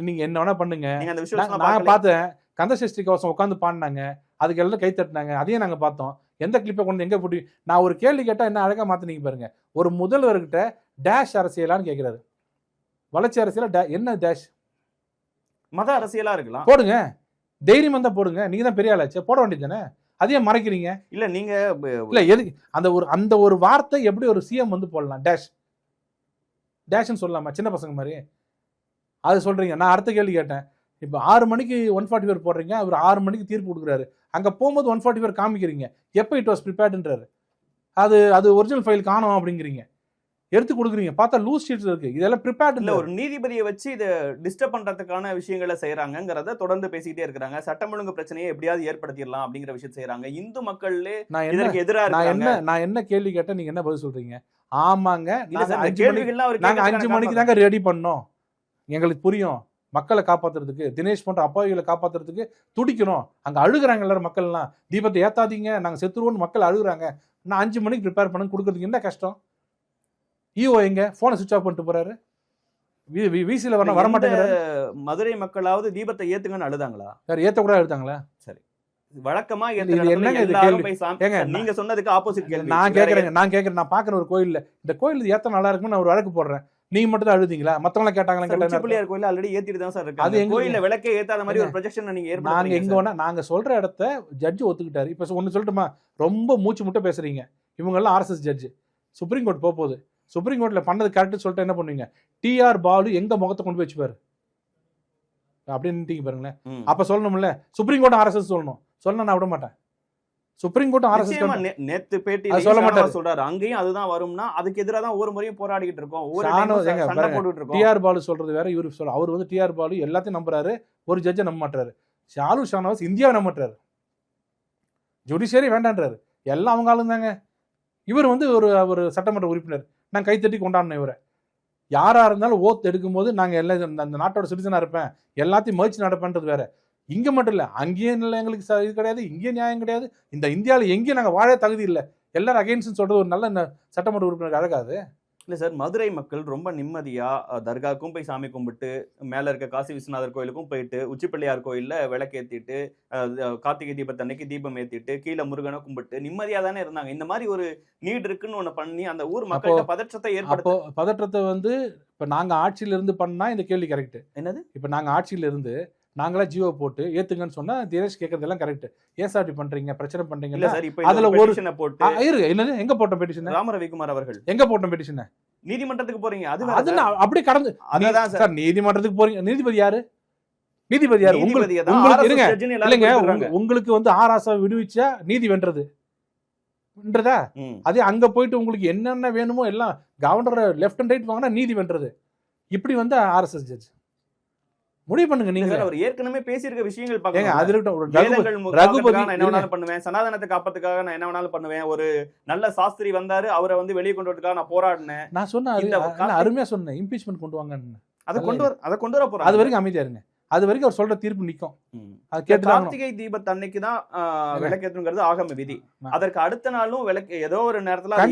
நீங்க என்ன வேணா பண்ணுங்க. நீங்க அந்த விஷயம் நான் பார்த்தேன். கந்தசஷ்டி கவசம் உட்காந்து பாடினாங்க, அதுக்கு எல்லாம் கை தட்டினாங்க, அதையும் நாங்க பார்த்தோம். எந்த கிளிப்பை கொண்டு எங்க போட்டு நான் ஒரு கேள்வி கேட்டா என்ன அழகா மாத்தினீங்க பாருங்க. ஒரு முதல்வர்கிட்ட டேஷ் அரசியலான்னு கேட்கிறாரு. வளர்ச்சி அரசியலா என்ன டேஷ்? மத அரசியலா இருக்கலாம், போடுங்க. தைரியம் வந்தா போடுங்க. நீங்க தான் பெரிய ஆளாச்சு, போட வேண்டியது தானே. அதையே மறைக்கிறீங்க. இல்ல நீங்க இல்ல எது அந்த ஒரு வார்த்தை எப்படி ஒரு சிஎம் வந்து போடலாம்? டேஷ் டேஷ்ன்னு சொல்லலாமா? சின்ன பசங்க மாதிரி அது சொல்றீங்க. நான் அடுத்த கேள்வி கேட்டேன். இப்போ 6 மணிக்கு 144 போடுறீங்க, அவர் 6 மணிக்கு தீர்ப்பு கொடுக்குறாரு. அங்கே போகும்போது 144 காமிக்கிறீங்க. எப்போ இட் வாஸ் ப்ரிப்பேர்டுன்றாரு. அது ஒரிஜினல் ஃபைல் காணும் அப்படிங்கிறீங்க, எடுத்து கொடுக்குறீங்க. பார்த்தா லூஸ் ஷீட்ஸ் இருக்கு. இதெல்லாம் ப்ரிப்பேர்ட் இல்லை. ஒரு நீதிபதியை வச்சு இதை டிஸ்டர்ப் பண்றதுக்கான விஷயங்களை செய்யறாங்கிறத தொடர்ந்து பேசிக்கிட்டே இருக்கிறாங்க. சட்டம் ஒழுங்கு பிரச்சனையை எப்படியாவது ஏற்படுத்திடலாம் அப்படிங்கிற விஷயத்தை செய்யறாங்க. இந்து மக்களே இதற்கு எதிராக நான் என்ன கேள்வி கேட்டேன், நீங்க என்ன பதில் சொல்றீங்க? ஆமாங்க, நாங்க 5 மணிக்கு தாங்க ரெடி பண்ணோம். எங்களுக்கு புரியும், மக்களை காப்பாத்துறதுக்கு, தினேஷ் போன்ற அப்பாவிகளை காப்பாத்துறதுக்கு துடிக்கணும். அங்க அழுகுறாங்க எல்லாரும் மக்கள்லாம். தீபத்தை ஏத்தாதீங்க, நாங்க செத்துருவோம்னு மக்கள் அழுகுறாங்க. நான் 5 மணிக்கு ப்ரிப்பேர் பண்ண கொடுக்கறதுக்கு என்ன கஷ்டம்? ஈஓ எங்க போனை சுவிட்ச் ஆஃப் பண்ணிட்டு போறாரு. விசியில் வர மாட்டேங்கிறாரு. மதுரை மக்களாவது தீபத்தை ஏத்துங்கன்னு அழுதாங்களா? வேற ஏற்றக்கூடாது எடுத்தாங்களா? வழக்கமா என்னங்க இது கேள்வி? ஏங்க, நீங்க சொன்னதுக்கு ஆப்போசிட் கேள்வி. நான் கேட்கறேன் நான் பாக்குற ஒரு கோயில்ல இந்த கோயில் ஏத்த நல்லா இருக்குன்னு நான் ஒரு வழக்கு போடுறேன். நீங்க மட்டும் தான் அழுதீங்களா? மத்தவங்க கேட்டாங்களா? உச்சிப்பிள்ளையார் கோயில் ஆல்ரெடி ஏத்திட்டு தான் சார் இருக்கு. அது அது கோயில்ல விளக்கே ஏத்தாத மாதிரி ஒரு ப்ரொஜெக்ஷன் நீங்க நாங்க ஏற்படுத்துறீங்க எங்க வேணா நாங்க சொல்ற இடத்த ஜட்ஜ் ஒத்துக்கிட்டாரு. இப்ப ஒன்னு சொல்லட்டுமா? ரொம்ப மூச்சு முட்டை பேசுறீங்க. இவங்க எல்லாம் ஆர்எஸ்எஸ் ஜட்ஜ். சுப்ரீம் கோர்ட் போகுது. சுப்ரீம் கோர்ட்ல பண்ணது கரெக்ட் சொல்லிட்டு என்ன பண்ணுவீங்க? டிஆர் பாலு எங்க முகத்தை கொண்டு போய் வச்சுப்பாரு அப்படின்னு பாருங்களேன். அப்ப சொல்லணும்ல, சுப்ரீம் கோர்ட் ஆர்எஸ்எஸ் சொல்லணும். சொன்னா நான் விட மாட்டேன். சுப்ரீம் கோர்ட் ஆர்எஸ்எஸ் நேத்து பேட்டி சொல்ல மாட்டாரு. சொல்றாரு அங்கேயும் அதுதான் வரும்னா அதுக்கு எதிராக தான் ஒவ்வொரு முறையும் போராடிட்டு இருக்கோம். சண்டை போட்டுட்டு இருக்கோம். டிஆர் பாலு சொல்றது வேற, இவரு சொல்ற அவர் வந்து டிஆர் பாலு எல்லாத்தையும் நம்புறாரு, ஒரு ஜட்ஜை நம்ப மாட்டாரு. ஷாலு ஷானவாஸ் இந்தியாவை நம்ப மாட்டாரு, ஜுடிஷியரி வேண்டான்றாரு. எல்லாம் அவங்க ஆளுங்க தாங்க. இவர் வந்து ஒரு சட்டமன்ற உறுப்பினர். நான் கைத்தட்டி கொண்டாடினேன் இவரை. யாரா இருந்தாலும் ஓத் எடுக்கும்போது நாங்க எல்லாம் அந்த நாட்டோட சிட்டிசனா இருப்பேன், எல்லாத்தையும் மதிச்சு நடப்பேன்றது வேற. இங்க மட்டும் இல்ல, அங்கேயும் இல்லை எங்களுக்கு இது கிடையாது, இங்கேயும் நியாயம் கிடையாது. இந்த இந்தியாவில் எங்கேயும் நாங்கள் வாழ தகுதி இல்லை, எல்லாரும் அகைன்ஸ்ட் சொல்றது ஒரு நல்ல சட்டமன்ற உறுப்பினர் அழகாது இல்லை சார். மதுரை மக்கள் ரொம்ப நிம்மதியா தர்காவுக்கும் போய் சாமி கும்பிட்டு, மேல இருக்க காசி விஸ்வநாதர் கோயிலுக்கும் போயிட்டு, உச்சிப்பிள்ளையார் கோயில்ல விளக்கேத்திட்டு, கார்த்திகை தீபத்தன்னைக்கு தீபம் ஏத்திட்டு, கீழே முருகனை கும்பிட்டு நிம்மதியா தானே இருந்தாங்க. இந்த மாதிரி ஒரு நீட் இருக்குன்னு ஒண்ணு பண்ணி அந்த ஊர் மக்கள்கிட்ட பதற்றத்தை ஏற்படுத்த. பதற்றத்தை வந்து இப்ப நாங்க ஆட்சியில இருந்து பண்ணா இந்த கேள்வி கரெக்ட். என்னது? இப்ப நாங்க ஆட்சியில இருந்து நாங்களா ஜியோ போட்டு ஏத்துங்கன்னு சொன்னா தினேஷ் கேட்கறதெல்லாம் கரெக்ட். ஏன் சார் இப்படி பண்றீங்க, பிரச்சனை பண்றீங்க? அதுல ஒரு போட்டு என்னது, எங்க போட்டோம் பெட்டிஷன்? ராம ரவிக்குமார் அவர்கள் எங்க போட்டோம் பெட்டிஷன்? நீதிமன்றத்துக்கு போறீங்க. அது அப்படி கடந்து சார் நீதிமன்றத்துக்கு போறீங்க. நீதிபதி யாரு? நீதிபதி யாரு? உங்களுக்கு இருங்க இல்லைங்க, உங்களுக்கு வந்து ஆராசா விடுவிச்சா நீதி வென்றதா? அதே அங்க போயிட்டு உங்களுக்கு என்னென்ன வேணுமோ எல்லாம் கவர்னர் லெஃப்ட் அண்ட் ரைட் வாங்கினா நீதி வென்றது. இப்படி வந்து ஆர்எஸ்எஸ் ஜட்ஜ் முடிவு பண்ணுங்க. நீங்க அவர் ஏற்கனவே பேசியிருக்க விஷயங்கள் பாருங்க. அது ரகுபதி நான் என்ன வேணாலும் பண்ணுவேன், சனாதனத்தை காப்பதுக்காக நான் என்ன வேணாலும் பண்ணுவேன், ஒரு நல்ல சாஸ்திரி வந்தாரு அவரை வந்து வெளியே கொண்டு வரதுக்காக நான் போராடினேன். நான் சொன்னேன், அருமையா சொன்னேன், இம்பீச்மென்ட் கொண்டு வாங்கன்னு. அதை கொண்டு வர போறேன். அது வரைக்கும் அமைதியா இருங்க. அது வரைக்கும் அவர் சொல்ற தீர்ப்பு நிக்கும். அது கேட்டு கார்த்திகை தீபத்தன்னைக்கு தான் விளக்கேற்றுங்கிறது ஆகம விதி. அதற்கு அடுத்த நாளும் விளக்கு ஏதோ ஒரு நேரத்துல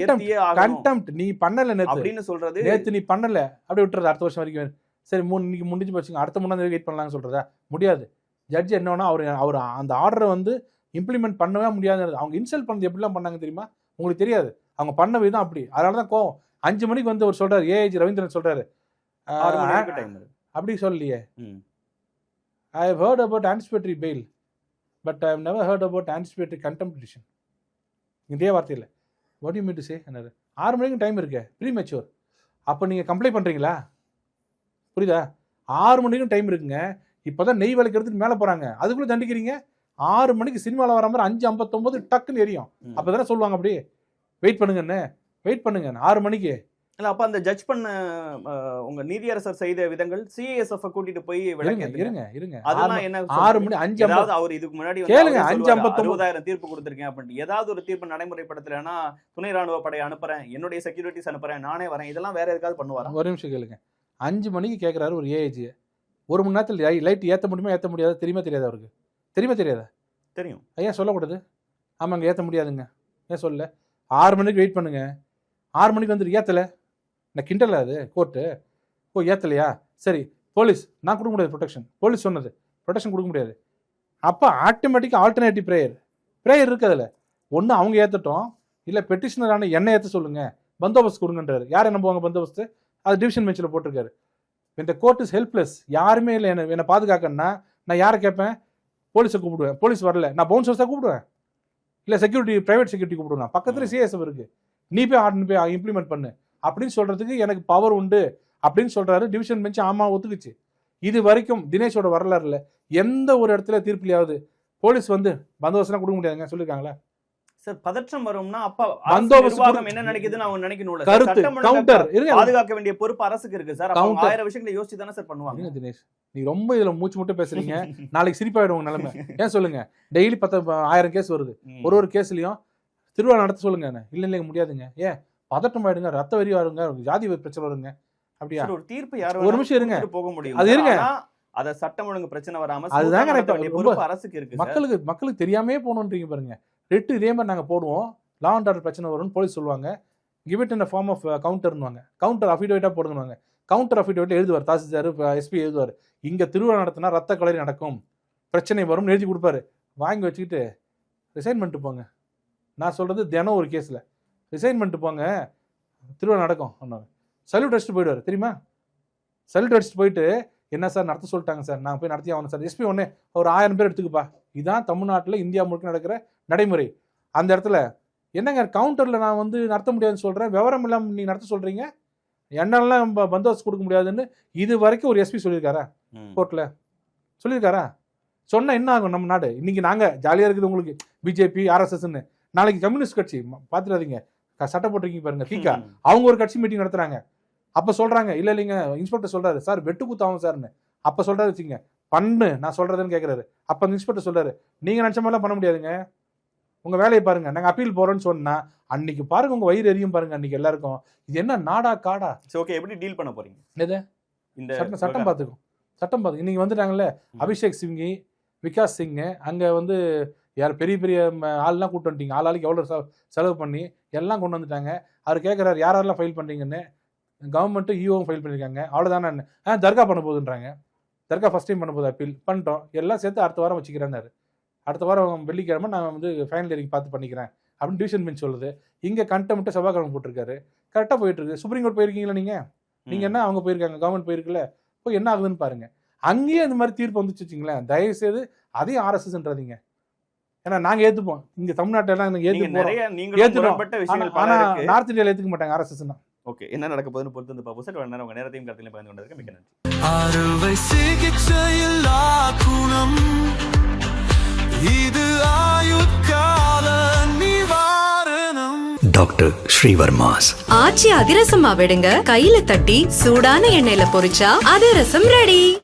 கண்டெம்ட் நீ பண்ணல அப்படின்னு சொல்றது, நேத்து நீ பண்ணல அப்படி விட்டுறது அடுத்த வருஷம் வரைக்கும். சரி இன்னைக்கு முடிஞ்சு போச்சுங்க, அடுத்த 3 நாள் வெயிட் பண்ணலாம்னு சொல்றதா? முடியாது. ஜட்ஜ் என்னன்னா அவர் அந்த ஆர்டரை வந்து இம்ப்ளிமெண்ட் பண்ணவே முடியாது. அவங்க இன்சல்ட் பண்ணது எப்படிலாம் பண்ணாங்க தெரியுமா? உங்களுக்கு தெரியாது. அவங்க பண்ண விதம் அப்படி. அதனாலதான் கோவம். 5 மணிக்கு வந்து அவர் சொல்றாரு, ஏஜ் ரவீந்திரன் சொல்றாரு, அப்படி சொல்லலையே. I have heard about anticipatory bail, but I have never heard about anticipatory contempt petition. இதே வார்த்தையில் what do you mean to say? 6 மணிக்கு டைம் இருக்கு, ப்ரீமெச்சூர். அப்போ நீங்கள் கம்ப்ளைண்ட் பண்ணுறீங்களா? புரியுதா? 6 மணிக்கும் டைம் இருக்குங்க. இப்போதான் நெய் விளக்கு எடுத்துட்டு மேலே போகிறாங்க, அதுக்குள்ளே தண்டிக்கிறீங்க. 6 மணிக்கு சினிமாவில் வர மாதிரி 5:59 டக்குன்னு எரியும். அப்போ தானே சொல்லுவாங்க அப்படி வெயிட் பண்ணுங்கன்னு. வெயிட் பண்ணுங்க 6 மணிக்கு. இல்ல அப்ப அந்த ஜட்ஜ் பண்ண உங்க நீதியரசர் செய்த விதங்கள் சிஏஎஸ்எஃப் கூட்டிட்டு போய் இருங்க அதெல்லாம் என்ன 6 மணி 5:50 அவர் இதுக்கு முன்னாடி கேளுங்க 5:59 60,000 தீர்ப்பு கொடுத்திருக்கேன் அப்படின்ட்டு ஏதாவது ஒரு தீர்ப்பு நடைமுறைப்படுத்தலைன்னா துணை ராணுவ படை அனுப்புறேன், என்னுடைய செக்யூரிட்டிஸ் அனுப்புறேன், நானே வரேன், இதெல்லாம் வேற எதுக்காவது பண்ணுவாரா? ஒரு நிமிஷம் கேளுங்க. 5 மணிக்கு கேட்குறாரு ஒரு ஏஏஜி. 1 மணி நேரத்தில் லைட் ஏற்ற முடியுமா ஏற்ற முடியாது? தெரியுமா தெரியாது? அவருக்கு தெரியுமா தெரியாதா? தெரியும். ஐயா சொல்லக்கூடாது. ஆமாங்க ஏற்ற முடியாதுங்க. ஏன் சொல்ல? 6 மணிக்கு வெயிட் பண்ணுங்க. 6 மணிக்கு வந்துட்டு ஏற்றலை, நான் கிண்டல அது கோர்ட்டு. ஏற்றலையா? சரி போலீஸ் நான் கொடுக்க முடியாது ப்ரொடெக்ஷன். போலீஸ் சொன்னது ப்ரொடெக்ஷன் கொடுக்க முடியாது. அப்போ ஆட்டோமேட்டிக்காக ஆல்டர்னேட்டிவ் ப்ரேயர் இருக்குது. அதில் ஒன்று அவங்க ஏற்றட்டும், இல்லை பெட்டிஷனரான என்ன ஏற்ற சொல்லுங்கள், பந்தோபஸ்து கொடுங்கன்றாரு. யாரை நம்புவாங்க பந்தோபஸ்து? அது டிவிஷன் பெஞ்சில் போட்டிருக்காரு. இந்த கோர்ட் இஸ் ஹெல்ப்லெஸ். யாருமே இல்லை என்னை பாதுகாக்கணும்னா நான் யாரை கேட்பேன்? போலீஸை கூப்பிடுவேன். போலீஸ் வரல, நான் பவுன்சர்ஸாக கூப்பிடுவேன், இல்லை செக்யூரிட்டி ப்ரைவேட் செக்யூரிட்டி கூப்பிடுவேன். பக்கத்தில் சிஎஸ்எஃப் இருக்குது, நீ போய் இம்ப்ளிமெண்ட் பண்ணு அப்படின்னு சொல்றதுக்கு எனக்கு பவர் உண்டு அப்படின்னு சொல்றாரு டிவிஷன் பெஞ்ச். ஆமா ஒத்துக்குச்சு. இது வரைக்கும் தினேஷோட வரலாறுல எந்த ஒரு இடத்துல தீர்ப்புலையாவது போலீஸ் வந்து பந்தோபஸ்லாம் கொடுக்க முடியாதுங்க சொல்லிருக்காங்களா? சார் பதற்றம் வரும்னா அப்ப பந்தோபஸ்து என்ன நினைக்குதுன்னு அவங்க நினைக்கணும்ல. கருத்து கவுண்டர் பாதுகாக்க வேண்டிய பொறுப்பு அரசுக்கு இருக்கு சார். அவங்க 1000 விஷயங்களை யோசிச்சு தானே சார் பண்ணுவாங்க. தினேஷ் நீ ரொம்ப இதுல மூச்சு முட்டை பேசுறீங்க. நாளைக்கு சிரிப்பாயிடும் உங்க நிலைமை. ஏன் சொல்லுங்க? டெய்லி 1000 கேஸ் வருது. ஒரு கேஸ்லயும் திருவிழா நடத்த சொல்லுங்க. இல்லைங்க முடியாதுங்க. ஏன் பதட்டம் ஆயிடுங்க, ரத்த வெறி வருங்க, ஜாதி பிரச்சனை வருங்க. அப்படியா? ஒரு தீர்ப்பு யாரும் ஒரு நிமிஷம் இருங்க போக முடியும். அது இருங்க, அத சட்டம் ஒழுங்கு பிரச்சனை வராம அதுதாங்க பொறுப்பு அரசுக்கு இருக்கு. மக்களுக்கு தெரியாமே போகணுன்றீங்க பாருங்க. ரெட்டு இதே மாதிரி நாங்க போடுவோம், லா அண்ட் ஆர்டர் பிரச்சனை வரும்னு போலீஸ் சொல்லுவாங்க. Give it in form of கவுண்டர்னுவாங்க. கவுண்டர் அஃபிடேவிட்டா போடுவாங்க. கவுண்டர் அஃபிடேவிட்ல எழுதுவார், தாசில்தார் எஸ்பி எழுதுவார், இங்கே திருவிழா நடத்தினா ரத்த கொலை நடக்கும், பிரச்சனை வரும்னு எழுதி கொடுப்பாரு. வாங்கி வச்சுக்கிட்டு ரிசைன் பண்ணிட்டு போங்க. நான் சொல்கிறது தினம் ஒரு கேஸில் ரிசைன் பண்ணிட்டு போங்க, திருவிழா நடக்கும் ஒன்று. சல்யூட் அடிச்சுட்டு போயிடுவார் தெரியுமா? சல்யூட் அடிச்சுட்டு போயிட்டு, என்ன சார் நடத்த சொல்லிட்டாங்க சார், நாங்கள் போய் நடத்தி ஆகணும் சார். எஸ்பி ஒன்று ஒரு 1000 பேர் எடுத்துக்குப்பா. இதுதான் தமிழ்நாட்டில் இந்தியா முழுக்க நடக்கிற நடைமுறை. அந்த இடத்துல என்னங்க கவுண்டரில் நான் வந்து நடத்த முடியாதுன்னு சொல்கிறேன், விவரம் இல்லாமல் நீங்கள் நடத்த சொல்கிறீங்க, என்னெல்லாம் பந்தோபஸ்து கொடுக்க முடியாதுன்னு இது வரைக்கும் ஒரு எஸ்பி சொல்லியிருக்காரா? கோர்ட்டில் சொல்லியிருக்காரா? சொன்னால் என்ன ஆகும் நம்ம நாடு? இன்றைக்கி நாங்கள் ஜாலியாக இருக்குது உங்களுக்கு பிஜேபி ஆர்எஸ்எஸ்ன்னு, நாளைக்கு கம்யூனிஸ்ட் கட்சி பார்த்துடாதீங்க, சட்டை போட்டிருக்கீங்க பாருங்க தீகா, அவங்க ஒரு கட்சி மீட்டிங் நடத்துகிறாங்க. அப்போ சொல்கிறாங்க இல்லை இல்லைங்க இன்ஸ்பெக்டர் சொல்கிறாரு சார் வெட்டு குத்தாகும் சார்னு. அப்போ சொல்கிறாரு வச்சுங்க பண்ணு நான் சொல்கிறதுன்னு கேட்குறாரு. அப்போ அந்த இன்ஸ்பெக்டர் சொல்கிறாரு நீங்கள் நினச்ச மாதிரிலாம் பண்ண முடியாதுங்க, உங்கள் வேலையை பாருங்க, நாங்கள் அப்பீல் போகிறோன்னு சொன்னால் அன்னைக்கு பாருங்க உங்கள் வயிறு எரியும் பாருங்க அன்னைக்கு எல்லாருக்கும். இது என்ன நாடா காடா? சரி ஓகே, எப்படி டீல் பண்ண போறீங்க? எது இந்த சட்டம் பார்த்துக்கும், சட்டம் பார்த்துக்கும். இன்னைக்கு வந்துட்டாங்கல்ல அபிஷேக் சிங்கி, விகாஸ் சிங்கு, அங்கே வந்து யார் பெரிய பெரிய ஆள்லாம் கூட்டு வந்துட்டீங்க, ஆளுக்கு எவ்வளோ செலவு பண்ணி எல்லாம் கொண்டு வந்துட்டாங்க. அவர் கேட்குறாரு யாரெல்லாம் ஃபைல் பண்ணுறீங்கன்னு. கவர்மெண்ட்டும் ஈஓவும் ஃபைல் பண்ணியிருக்காங்க. அவ்வளோதானே? தர்கா பண்ண போகுதுன்றாங்க. தர்கா ஃபஸ்ட் டைம் பண்ண போகுது, அப்பீல் பண்ணிட்டோம், எல்லாம் சேர்த்து அடுத்த வாரம் வச்சுக்கிறேன்னாரு. அடுத்த வாரம் வெள்ளிக்கிழமை நான் வந்து ஃபைனல் இயரிங் பார்த்து பண்ணிக்கிறேன் அப்படின்னு டிவிஷன் பெஞ்ச் சொல்லுது. இங்கே கண்டெம்ட்டு செவ்வாய்க்கிழமை போட்டிருக்காரு. கரெக்டாக போயிட்டு இருக்கு. சுப்ரீம் கோர்ட் போயிருக்கீங்களா நீங்கள் என்ன அவங்க போயிருக்காங்க, கவர்மெண்ட் போயிருக்குல்ல, போய் என்ன ஆகுதுன்னு பாருங்க. அங்கேயே இந்த மாதிரி தீர்ப்பு வந்துச்சு வச்சுங்களேன், தயவுசெய்து அதையும் ஆர்எஸ்எஸ்ன்றதீங்க. ஏன்னா நாங்கள் ஏற்றுப்போம் இங்கே தமிழ்நாட்டெல்லாம் ஏற்றுப்போம், ஆனால் நார்த் இந்தியாவில் ஏற்றுக்க மாட்டாங்க ஆர்எஸ்எஸ்னா. ஓகே, என்ன நடக்க போகுதுன்னு பொறுத்து வந்து பார்ப்போம் சார். நேரம் உங்கள் நேரத்தையும் கருத்தையும் பகிர்ந்து கொண்டதுக்கு மிக்க நன்றி. அறுவை சிகிச்சையில்லா குணம் இது ஆயுட்கால நிவாரணம். டாக்டர் ஸ்ரீவர்மாஸ். ஆச்சி அதிரசமா விடுங்க, கையில தட்டி சூடான எண்ணெயில பொரிச்சா அதிரசம் ரெடி.